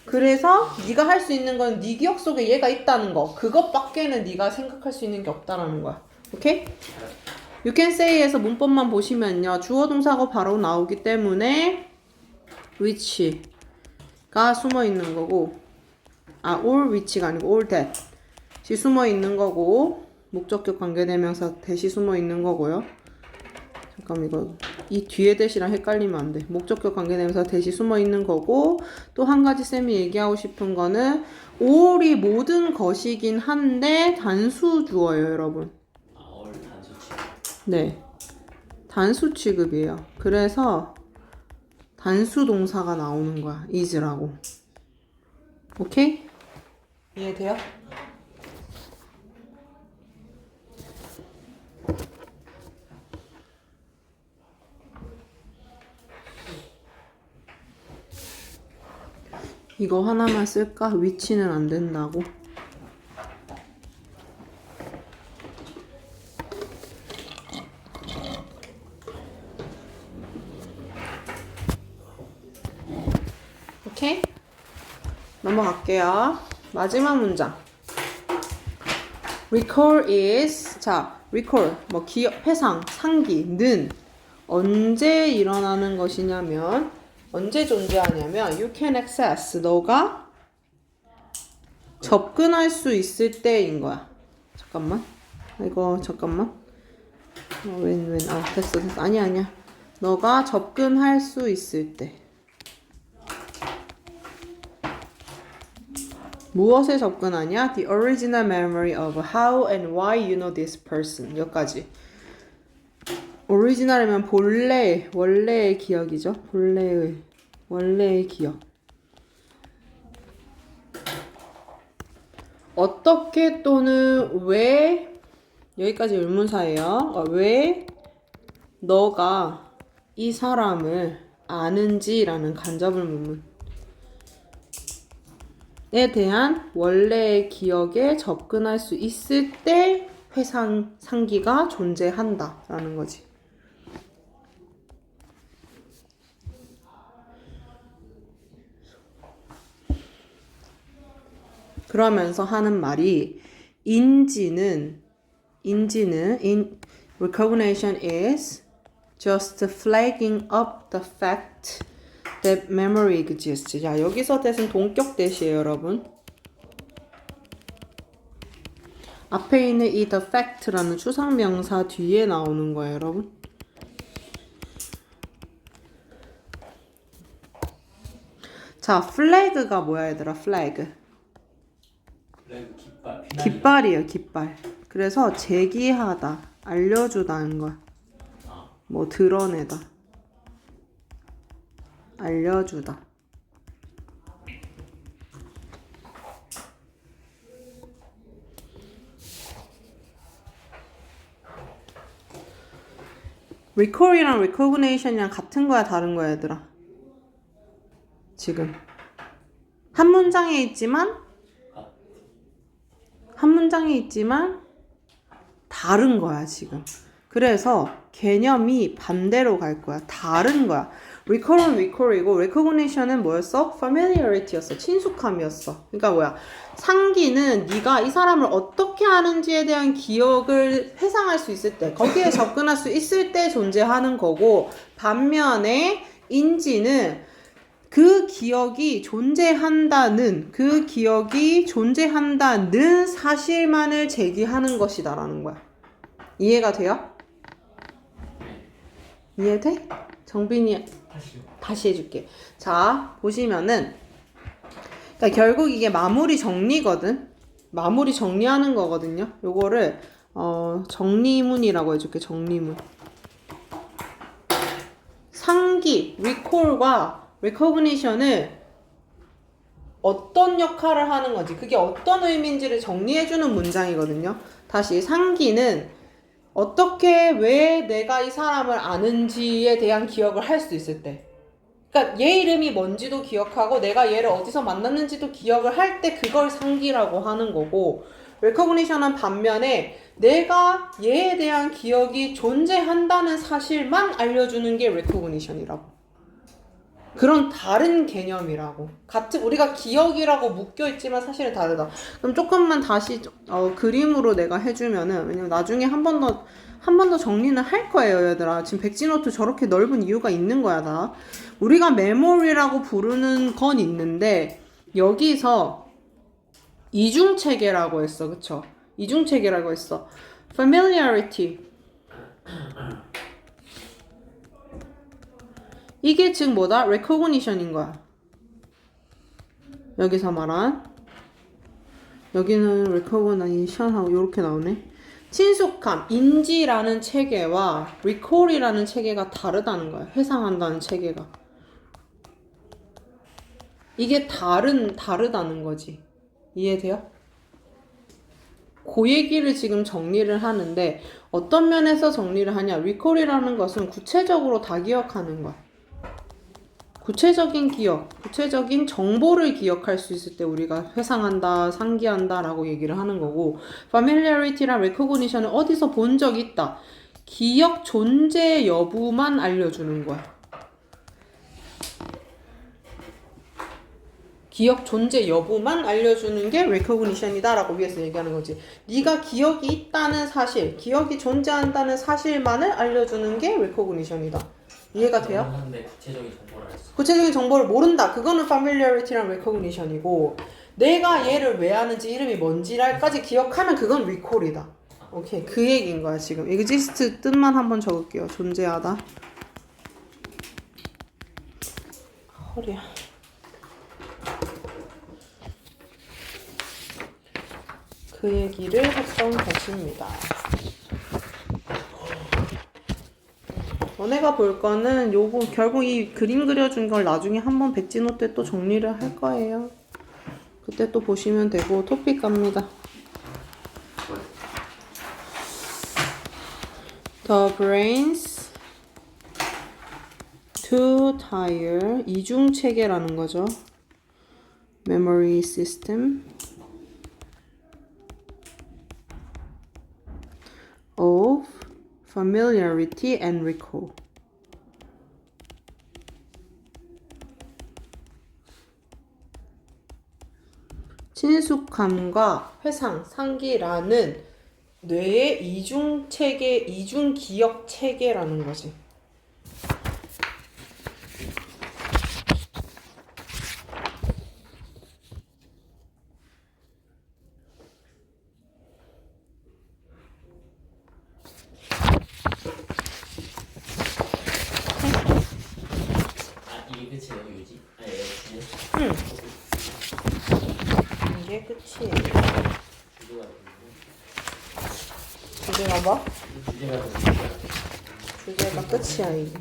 그래서 네가 할 수 있는 건 네 기억 속에 얘가 있다는 거. 그것밖에는 네가 생각할 수 있는 게 없다라는 거야. 오케이? You can say에서 문법만 보시면요. 주어 동사가 바로 나오기 때문에 which가 숨어 있는 거고, or which가 아니고 or that이 숨어 있는 거고, 목적격 관계대명사 that이 숨어 있는 거고요. 잠깐 이거 이 뒤에 that이랑 헷갈리면 안 돼. 목적격 관계대명사 that이 숨어 있는 거고, 또 한 가지 쌤이 얘기하고 싶은 거는 or이 모든 것이긴 한데 단수 주어예요, 여러분. 올 단수 취급. 네. 단수 취급이에요. 그래서 단수 동사가 나오는 거야. is라고. 오케이? 이해돼요? 이거 하나만 쓸까? 위치는 안 된다고. 오케이? 넘어갈게요. 마지막 문장. recall is, 자, recall, 뭐 기억, 회상, 상기는 언제 일어나는 것이냐면, 언제 존재하냐면, you can access, 너가 접근할 수 있을 때인 거야. 잠깐만. 이거, 잠깐만. 됐어. 아니야. 너가 접근할 수 있을 때. 무엇에 접근하냐? The original memory of how and why you know this person. 여기까지. 오리지널이면 원래의 기억이죠. 원래의 기억. 어떻게 또는 왜, 여기까지 의문사예요. 왜 너가 이 사람을 아는지라는 간접의문문. 에 대한 원래의 기억에 접근할 수 있을 때 상기가 존재한다 라는 거지. 그러면서 하는 말이 recognition is just flagging up the fact that memory exists. 자, 여기서 that은 동격 that이에요, 여러분. 앞에 있는 이 the fact라는 추상명사 뒤에 나오는 거예요, 여러분. 자, flag가 뭐야, 얘들아? flag. 깃발. 깃발이에요, 깃발. 그래서 제기하다, 알려주다는 거야. 뭐 드러내다, 알려주다. recall이랑 recognition이랑 같은 거야, 다른 거야, 얘들아? 지금 한 문장에 있지만 다른 거야, 지금. 그래서 개념이 반대로 갈 거야. 다른 거야. recall은 recall이고 recognition은 뭐였어? familiarity였어. 친숙함이었어. 그러니까 뭐야? 상기는 네가 이 사람을 어떻게 아는지에 대한 기억을 회상할 수 있을 때, 거기에 접근할 수 있을 때 존재하는 거고, 반면에 인지는 그 기억이 존재한다는 사실만을 제기하는 것이다라는 거야. 이해가 돼요? 이해돼? 정빈이 다시 해줄게. 자, 보시면은 그러니까 결국 이게 마무리 정리거든. 마무리 정리하는 거거든요. 요거를 정리문이라고 해줄게. 정리문. 상기, recall과 recognition을 어떤 역할을 하는 건지, 그게 어떤 의미인지를 정리해주는 문장이거든요. 다시 상기는 어떻게, 왜 내가 이 사람을 아는지에 대한 기억을 할 수 있을 때. 그러니까 얘 이름이 뭔지도 기억하고 내가 얘를 어디서 만났는지도 기억을 할 때 그걸 상기라고 하는 거고, recognition은 반면에 내가 얘에 대한 기억이 존재한다는 사실만 알려주는 게 recognition이라고. 그런 다른 개념이라고. 같은 우리가 기억이라고 묶여 있지만 사실은 다르다. 그럼 조금만 다시 그림으로 내가 해주면은, 왜냐면 나중에 한 번 더 정리는 할 거예요, 얘들아. 지금 백지노트 저렇게 넓은 이유가 있는 거야, 다. 우리가 메모리라고 부르는 건 있는데 여기서 이중체계라고 했어, 그쵸? 이중체계라고 했어. familiarity. 이게 즉 뭐다? recognition인 거야. 여기서 말한 여기는 recognition하고 이렇게 나오네. 친숙함, 인지라는 체계와 recall이라는 체계가 다르다는 거야. 회상한다는 체계가. 이게 다르다는 거지. 이해돼요? 그 얘기를 지금 정리를 하는데 어떤 면에서 정리를 하냐? recall이라는 것은 구체적으로 다 기억하는 거야. 구체적인 기억, 구체적인 정보를 기억할 수 있을 때 우리가 회상한다, 상기한다 라고 얘기를 하는 거고, familiarity랑 recognition은 어디서 본 적 있다. 기억 존재 여부만 알려주는 거야. 기억 존재 여부만 알려주는 게 recognition이다 라고 위에서 얘기하는 거지. 네가 기억이 있다는 사실, 기억이 존재한다는 사실만을 알려주는 게 recognition이다. 이해가 돼요? 하는데 구체적인 정보를 알 수. 구체적인 정보를 모른다. 그거는 familiarity랑 recognition이고, 내가 얘를 왜 아는지, 이름이 뭔지까지 기억하면 그건 recall이다. 오케이, 그 얘기인 거야 지금. exist 뜻만 한번 적을게요. 존재하다. 허리야. 그 얘기를 했던 것입니다. 너네가 볼 거는 요거 결국 이 그림 그려준 걸 나중에 한번 백지노 때 또 정리를 할 거예요. 그때 또 보시면 되고. 토픽 갑니다. The brains too tired. 이중 체계라는 거죠. Memory system of familiarity and recall. 친숙함과 회상, 상기라는 뇌의 이중 체계, 이중 기억 체계라는 거지. 이게 끝이에요, 유지? 응. 이게 끝이에요. 주제가 뭐? 주제가 끝이야, 이게.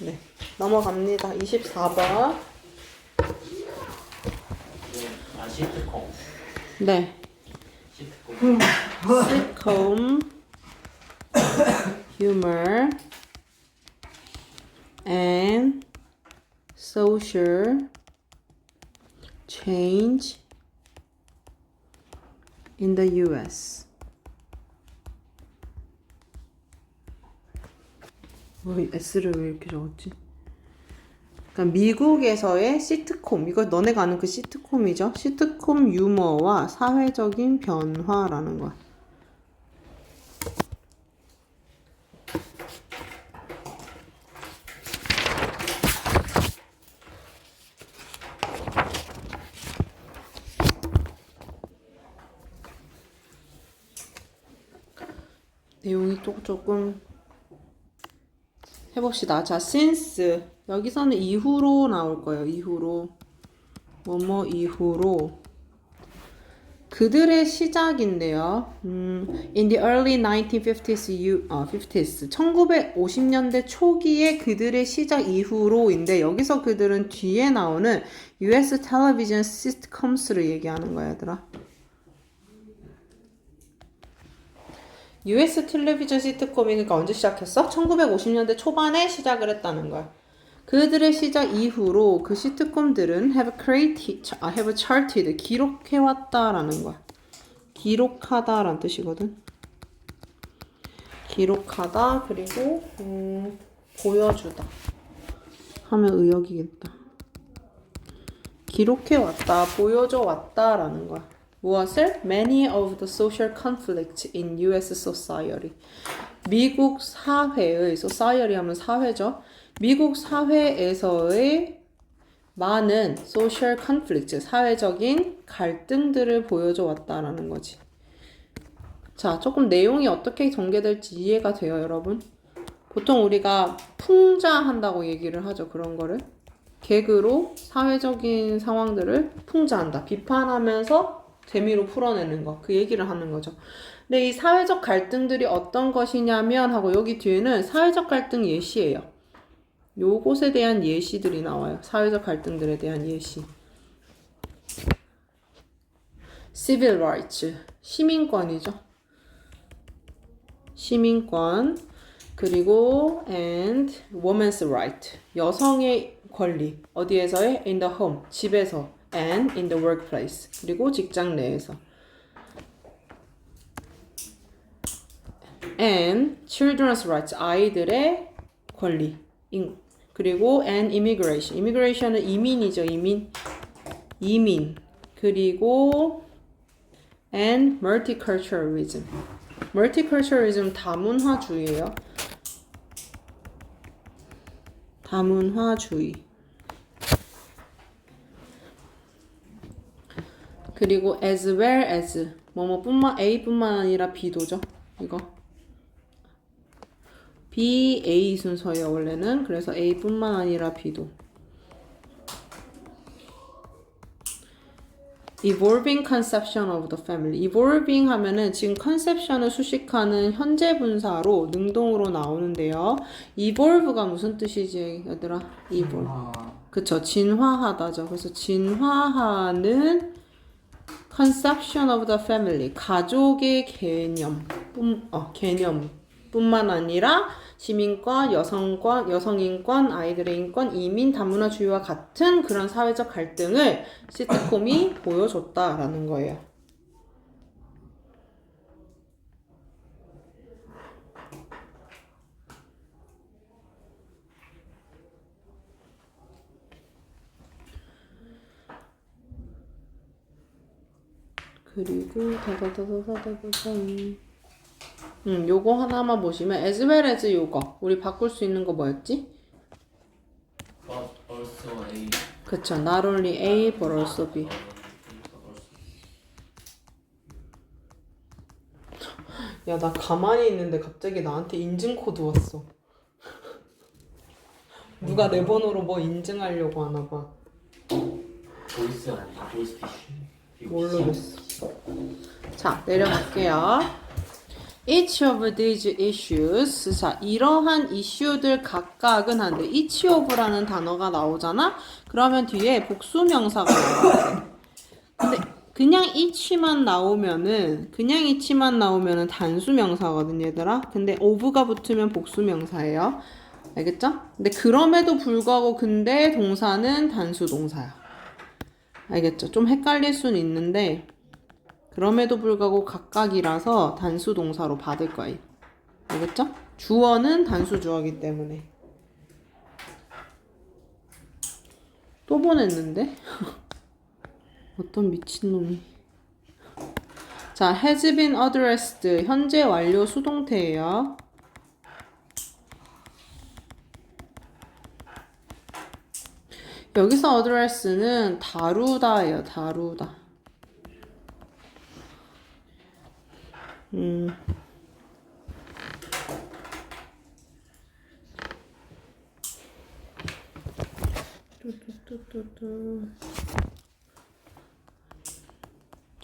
네. 넘어갑니다. 24번. 시트콤. 네. 시트콤. sitcom, humor, and social change in the US. S를 왜 이렇게 적었지? 그러니까 미국에서의 시트콤, 이거 너네가 아는 그 시트콤이죠? 시트콤 유머와 사회적인 변화라는 거야. 내용이 조금 해봅시다. 자, since 여기서는 이후로 나올 거예요. 이후로 뭐뭐 이후로 그들의 시작인데요. In the early 1950s, 50s, 1950년대 초기에 그들의 시작 이후로인데 여기서 그들은 뒤에 나오는 US television sitcoms를 얘기하는 거야, 얘들아. US 텔레비전 시트콤이 그러니까 언제 시작했어? 1950년대 초반에 시작을 했다는 거야. 그들의 시작 이후로 그 시트콤들은 have charted, 기록해왔다라는 거야. 기록하다라는 뜻이거든. 기록하다 그리고 보여주다 하면 의역이겠다. 기록해왔다, 보여줘왔다라는 거야. 무엇을? Many of the social conflicts in US society. 미국 사회의, society 하면 사회죠. 미국 사회에서의 많은 social conflicts, 사회적인 갈등들을 보여줘 왔다라는 거지. 자, 조금 내용이 어떻게 전개될지 이해가 돼요, 여러분? 보통 우리가 풍자한다고 얘기를 하죠, 그런 거를. 개그로 사회적인 상황들을 풍자한다. 비판하면서 재미로 풀어내는 거. 그 얘기를 하는 거죠. 근데 이 사회적 갈등들이 어떤 것이냐면 하고 여기 뒤에는 사회적 갈등 예시예요. 요것에 대한 예시들이 나와요. 사회적 갈등들에 대한 예시. Civil rights, 시민권이죠. 시민권. 그리고 and woman's right, 여성의 권리. 어디에서의? In the home, 집에서. And in the workplace, 그리고 직장 내에서. And children's rights, 아이들의 권리. 그리고 and immigration, immigration은 이민이죠, 이민. 그리고 and multiculturalism, multiculturalism 다문화주의예요. 다문화주의. 그리고 as well as, A뿐만 아니라 B도죠. 이거 B, A 순서예요, 원래는. 그래서 A뿐만 아니라 B도. Evolving conception of the family. Evolving 하면은 지금 conception을 수식하는 현재 분사로 능동으로 나오는데요. Evolve가 무슨 뜻이지, 얘들아? Evolve. 그쵸, 진화하다죠. 그래서 진화하는 conception of the family. 가족의 개념뿐만 아니라 시민권, 여성인권, 아이들의 인권, 이민, 다문화주의와 같은 그런 사회적 갈등을 시트콤이 보여줬다라는 거예요. 그리고 요거 하나만 보시면 as well as 요거 우리 바꿀 수 있는 거 뭐였지? But also A. 그쵸, not only A but also B. 야, 나 가만히 있는데 갑자기 나한테 인증 코드 왔어. 누가 내 번호로 뭐 인증하려고 하나 봐. 보이스 아니야? 보이스피쉬. 모르겠어. 자, 내려갈게요. Each of these issues. 자, 이러한 이슈들 각각은 한데 each of라는 단어가 나오잖아? 그러면 뒤에 복수명사가 나와요. 근데 그냥 each만 나오면은 단수명사거든, 얘들아. 근데 of가 붙으면 복수명사예요. 알겠죠? 근데 그럼에도 불구하고 근데 동사는 단수동사야. 알겠죠? 좀 헷갈릴 수는 있는데 그럼에도 불구하고 각각이라서 단수 동사로 받을 거예요. 알겠죠? 주어는 단수 주어이기 때문에. 또 보냈는데? 어떤 미친놈이. 자, has been addressed. 현재 완료 수동태예요. 여기서 address는 다루다예요. 다루다.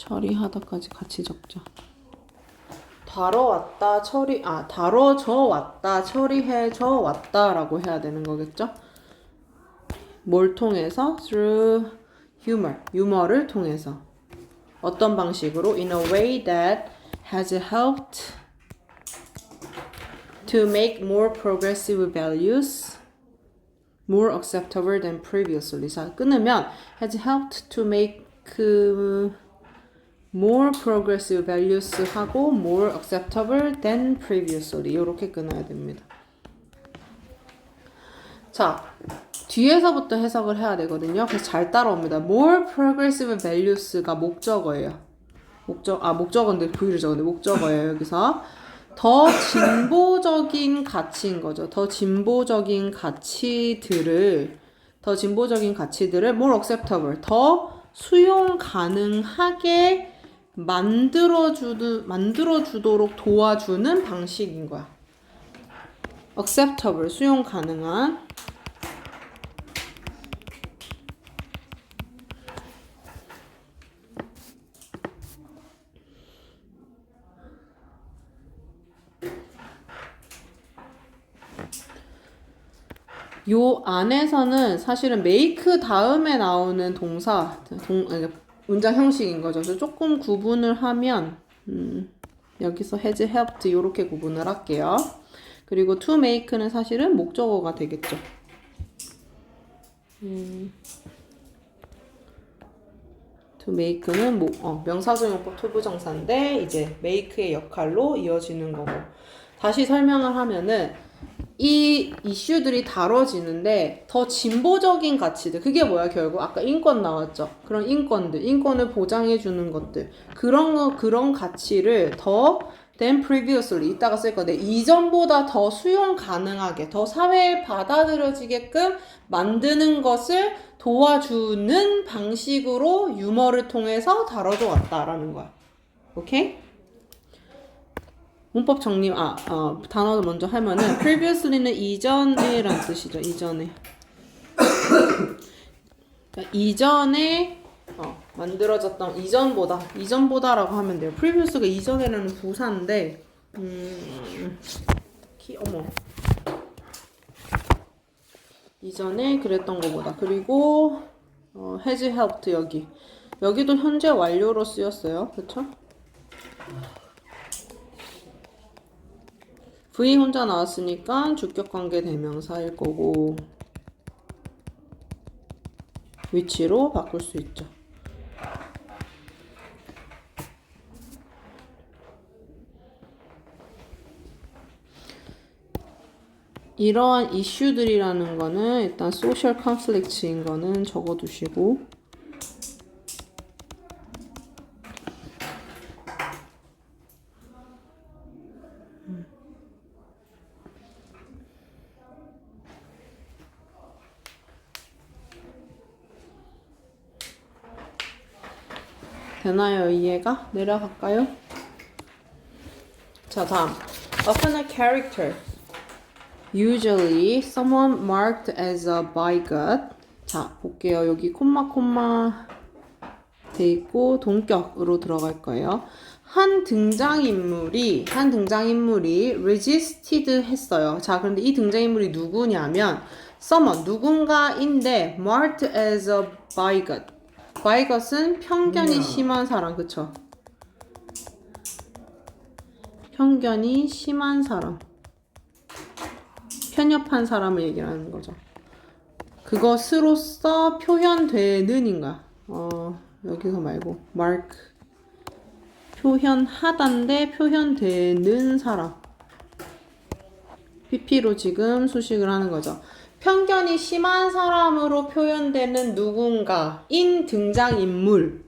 처리하다까지 같이 적자. 다뤄왔다, 다뤄져 왔다, 처리해져 왔다라고 해야 되는 거겠죠? 뭘 통해서? through humor, 유머를 통해서. 어떤 방식으로? in a way that has helped to make more progressive values more acceptable than previously. 자, 끊으면 has helped to make more progressive values 하고 more acceptable than previously 이렇게 끊어야 됩니다. 자, 뒤에서부터 해석을 해야 되거든요. 그래서 잘 따라옵니다. more progressive values가 목적어예요. 목적어인데 V를 적었는데 목적어예요. 여기서 더 진보적인 가치인 거죠. 더 진보적인 가치들을 more acceptable, 더 수용 가능하게 만들어주도록 도와주는 방식인 거야. acceptable, 수용 가능한. 요 안에서는 사실은 make 다음에 나오는 동사, 문장 형식인 거죠. 그래서 조금 구분을 하면 여기서 has helped 이렇게 구분을 할게요. 그리고 to make는 사실은 목적어가 되겠죠. to make는 명사조용법 투부정사인데 이제 make의 역할로 이어지는 거고. 다시 설명을 하면은 이 이슈들이 다뤄지는데 더 진보적인 가치들, 그게 뭐야 결국 아까 인권 나왔죠. 그런 인권을 보장해 주는 것들, 그런 가치를 더 than previously 이따가 쓸 건데 이전보다 더 수용 가능하게, 더 사회에 받아들여지게끔 만드는 것을 도와주는 방식으로 유머를 통해서 다뤄져 왔다라는 거야. 오케이? 문법 정리, 단어를 먼저 하면은, previously는 이전에란 뜻이죠, 이전에. 그러니까 이전에, 만들어졌던, 이전보다라고 하면 돼요. previously가 이전에라는 부사인데, 이전에 그랬던 것보다. 그리고, has helped 여기도 현재 완료로 쓰였어요. 그쵸? V 혼자 나왔으니까 주격관계 대명사일 거고 위치로 바꿀 수 있죠. 이러한 이슈들이라는 거는 일단 social conflict인 거는 적어두시고 되나요? 이해가? 내려갈까요? 자, 다음. Often a character. Usually someone marked as a bigot. 자, 볼게요. 여기 콤마 돼 있고 동격으로 들어갈 거예요. 한 등장인물이 resisted 했어요. 자, 그런데 이 등장인물이 누구냐면 someone, 누군가인데 marked as a bigot. 바이것은 편견이 심한 사람, 그쵸? 편견이 심한 사람. 편협한 사람을 얘기하는 거죠. 그것으로서 표현되는인가? 여기서 말고, mark. 표현하단데 표현되는 사람. PP로 지금 수식을 하는 거죠. 편견이 심한 사람으로 표현되는 누군가인 등장인물이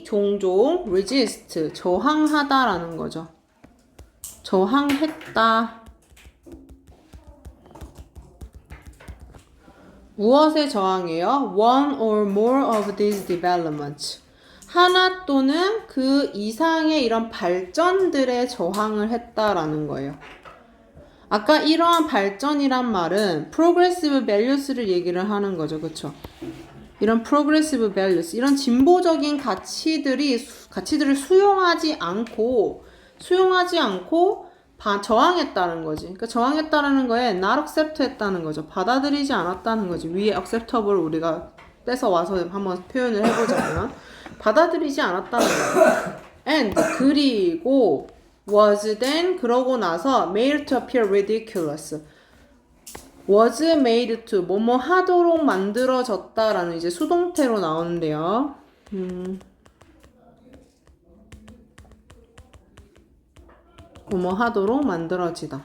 종종 resist, 저항하다라는 거죠. 저항했다. 무엇에 저항해요? One or more of these developments. 하나 또는 그 이상의 이런 발전들에 저항을 했다라는 거예요. 아까 이러한 발전이란 말은 progressive values를 얘기를 하는 거죠. 그쵸? 이런 progressive values, 이런 진보적인 가치들을 수용하지 않고 저항했다는 거지. 그러니까 저항했다라는 거에 not accept 했다는 거죠. 받아들이지 않았다는 거지. 위에 acceptable 우리가 뺏어와서 한번 표현을 해보자면 받아들이지 않았다는 거야. And 그리고 was then 그러고 나서 made to appear ridiculous. was made to 뭐뭐 하도록 만들어졌다라는 이제 수동태로 나오는데요. 뭐뭐 하도록 만들어지다.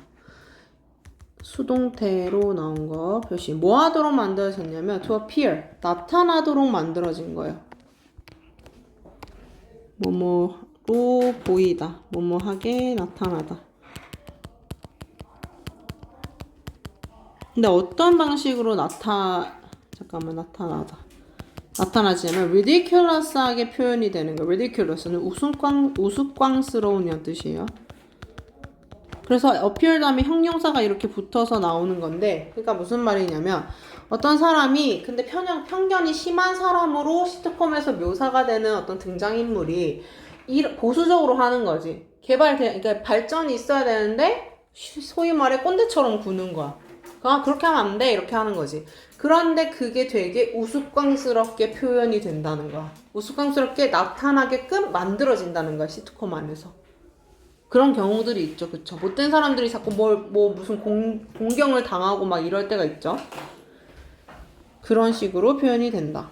수동태로 나온 거 표시. 뭐 하도록 만들어졌냐면 to appear 나타나도록 만들어진 거예요. 뭐뭐로 보이다. 뭐뭐하게 나타나다. 근데 어떤 방식으로 나타나지냐면 ridiculous하게 표현이 되는 거예요. ridiculous는 우스꽝스러운 이란 뜻이에요. 그래서 appear 다음에 형용사가 이렇게 붙어서 나오는 건데, 그러니까 무슨 말이냐면 어떤 사람이 근데 편견이 심한 사람으로 시트콤에서 묘사가 되는 어떤 등장인물이 보수적으로 하는 거지. 그러니까 발전이 있어야 되는데 소위 말해 꼰대처럼 구는 거야. 그렇게 하면 안 돼 이렇게 하는 거지. 그런데 그게 되게 우스꽝스럽게 표현이 된다는 거야. 우스꽝스럽게 나타나게끔 만들어진다는 거야, 시트콤 안에서. 그런 경우들이 있죠. 그쵸? 못된 사람들이 자꾸 무슨 공경을 당하고 막 이럴 때가 있죠. 그런 식으로 표현이 된다.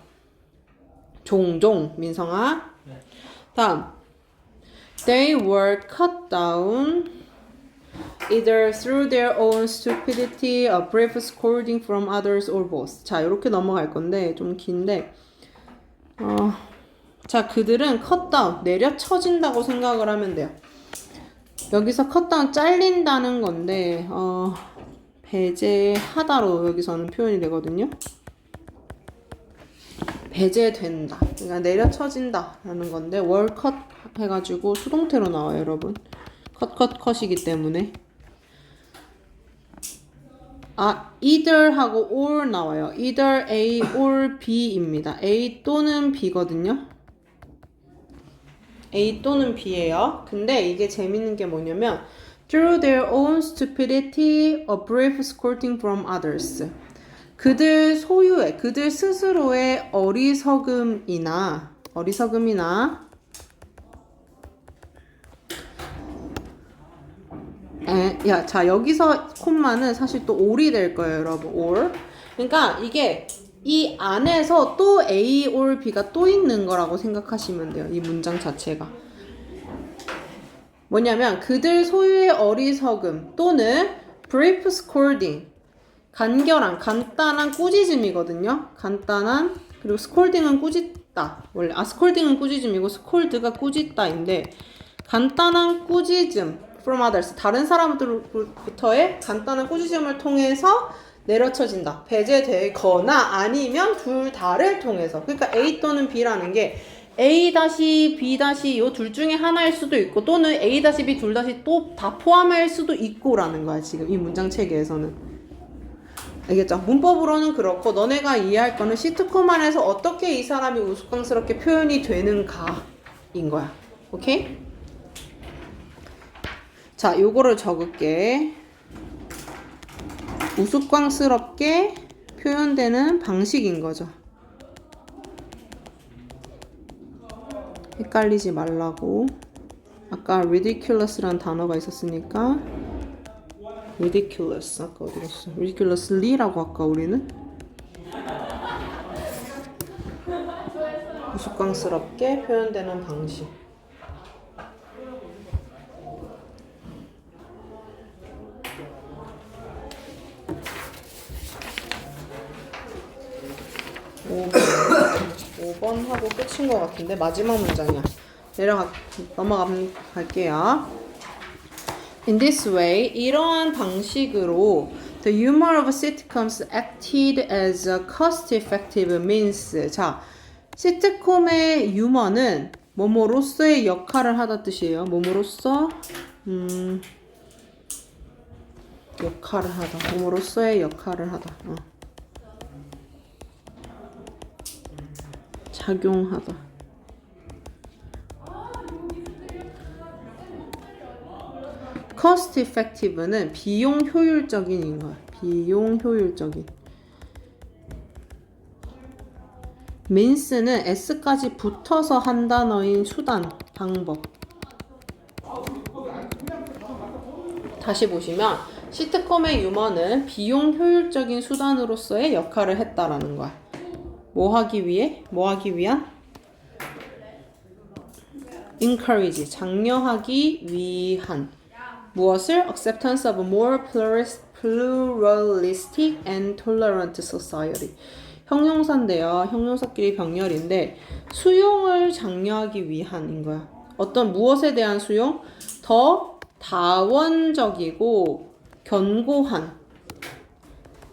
종종, 민성아. 다음. They were cut down either through their own stupidity, a brief scolding from others, or both. 자, 이렇게 넘어갈 건데 좀 긴데 자, 그들은 cut down, 내려쳐진다고 생각을 하면 돼요. 여기서 cut down, 잘린다는 건데 배제하다로 여기서는 표현이 되거든요. 배제된다. 그러니까 내려쳐진다 라는 건데 were cut 해가지고 수동태로 나와요, 여러분. 컷이기 때문에. either 하고 or 나와요. either A or B입니다. A 또는 B거든요. A 또는 B예요. 근데 이게 재밌는 게 뭐냐면 through their own stupidity, a brief scolding from others. 그들 스스로의 어리석음이나 자, 여기서 콤마는 사실 또 or이 될 거예요, 여러분. or. 그러니까 이게 이 안에서 또 A or B가 또 있는 거라고 생각하시면 돼요. 이 문장 자체가. 뭐냐면 그들 소유의 어리석음 또는 brief scolding. 간단한 꾸짖음이거든요. 그리고 scolding은 꾸짖다. 원래 scolding은 꾸짖음이고 scold가 꾸짖다인데 간단한 꾸짖음 from others, 다른 사람들부터의 간단한 꾸짖음을 통해서 내려쳐진다. 배제되거나 아니면 둘 다를 통해서. 그러니까 A 또는 B라는 게 A-, B- 요 둘 중에 하나일 수도 있고 또는 A-, B 둘 또 다 포함할 수도 있고라는 거야. 지금 이 문장 체계에서는. 알겠죠? 문법으로는 그렇고 너네가 이해할 거는 시트콤 안에서 어떻게 이 사람이 우스꽝스럽게 표현이 되는가인 거야. 오케이? 자, 요거를 적을게. 우스꽝스럽게 표현되는 방식인 거죠. 헷갈리지 말라고. 아까 ridiculous라는 단어가 있었으니까 ridiculous. 아까 어디 갔어? ridiculously라고 할까 우리는? 우스꽝스럽게 표현되는 방식. (5번) 하고 끝인 것 같은데 마지막 문장이야. 넘어갈게요. In this way, 이러한 방식으로 the humor of sitcoms acted as a cost-effective means. 자, 시트콤의 유머는 뭐뭐로서의 역할을 하다 뜻이에요. 뭐뭐로서 역할을 하다. 뭐뭐로서의 역할을 하다. 작용하다. cost effective는 비용 효율적인인 거야. 비용 효율적인. means는 s까지 붙어서 한 단어인 수단, 방법. 다시 보시면 시트콤의 유머는 비용 효율적인 수단으로서의 역할을 했다라는 거야. 뭐 하기 위해? 뭐 하기 위한? encourage, 장려하기 위한. 무엇을? acceptance of a more pluralistic and tolerant society. 형용사인데요. 형용사끼리 병렬인데 수용을 장려하기 위한인 거야. 어떤 무엇에 대한 수용? 더 다원적이고 견고한,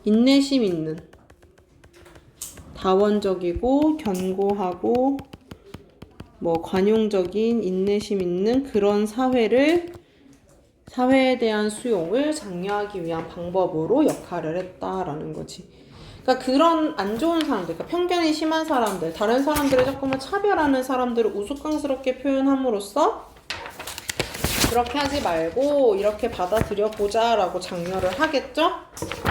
인내심 있는, 다원적이고 견고하고 뭐 관용적인, 인내심 있는 그런 사회에 대한 수용을 장려하기 위한 방법으로 역할을 했다라는 거지. 그러니까 그런 안 좋은 사람들, 그러니까 편견이 심한 사람들, 다른 사람들을 조금은 차별하는 사람들을 우스꽝스럽게 표현함으로써 그렇게 하지 말고 이렇게 받아들여 보자라고 장려를 하겠죠?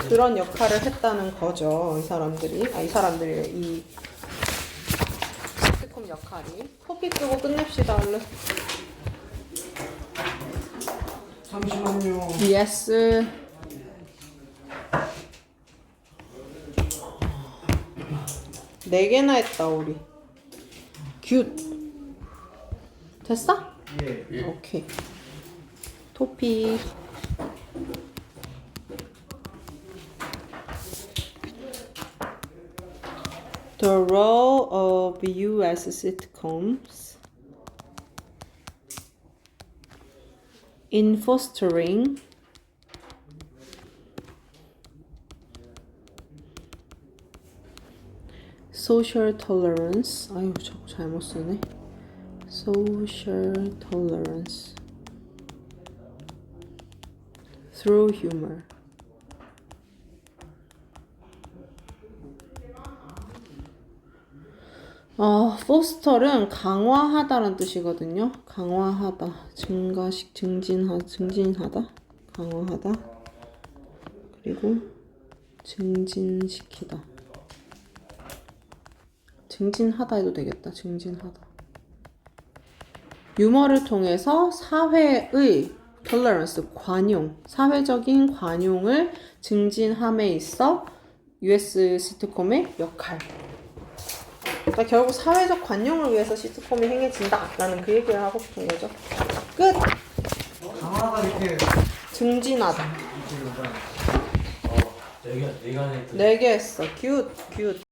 그런 역할을 했다는 거죠. 이 사람들이 이 시트콤 역할이. 토픽 끄고 끝냅시다 얼른. 잠시만요. 예스. 네 개나 했다 우리. 굿. 됐어? 예. 오케이. 토픽. The role of U.S. sitcoms in fostering social tolerance. 아유, 자꾸 잘못 쓰네. Social tolerance through humor. foster는 강화하다라는 뜻이거든요. 강화하다, 증진하다, 강화하다, 그리고 증진시키다. 증진하다 해도 되겠다. 증진하다. 유머를 통해서 사회의 tolerance, 관용, 사회적인 관용을 증진함에 있어 US 시트콤의 역할. 그러니까 결국 사회적 관용을 위해서 시트콤이 행해진다라는 그 얘기를 하고 싶은 거죠. 끝! 강화가 이렇게 증진하다. 내가 했던 4개 했어. 굿.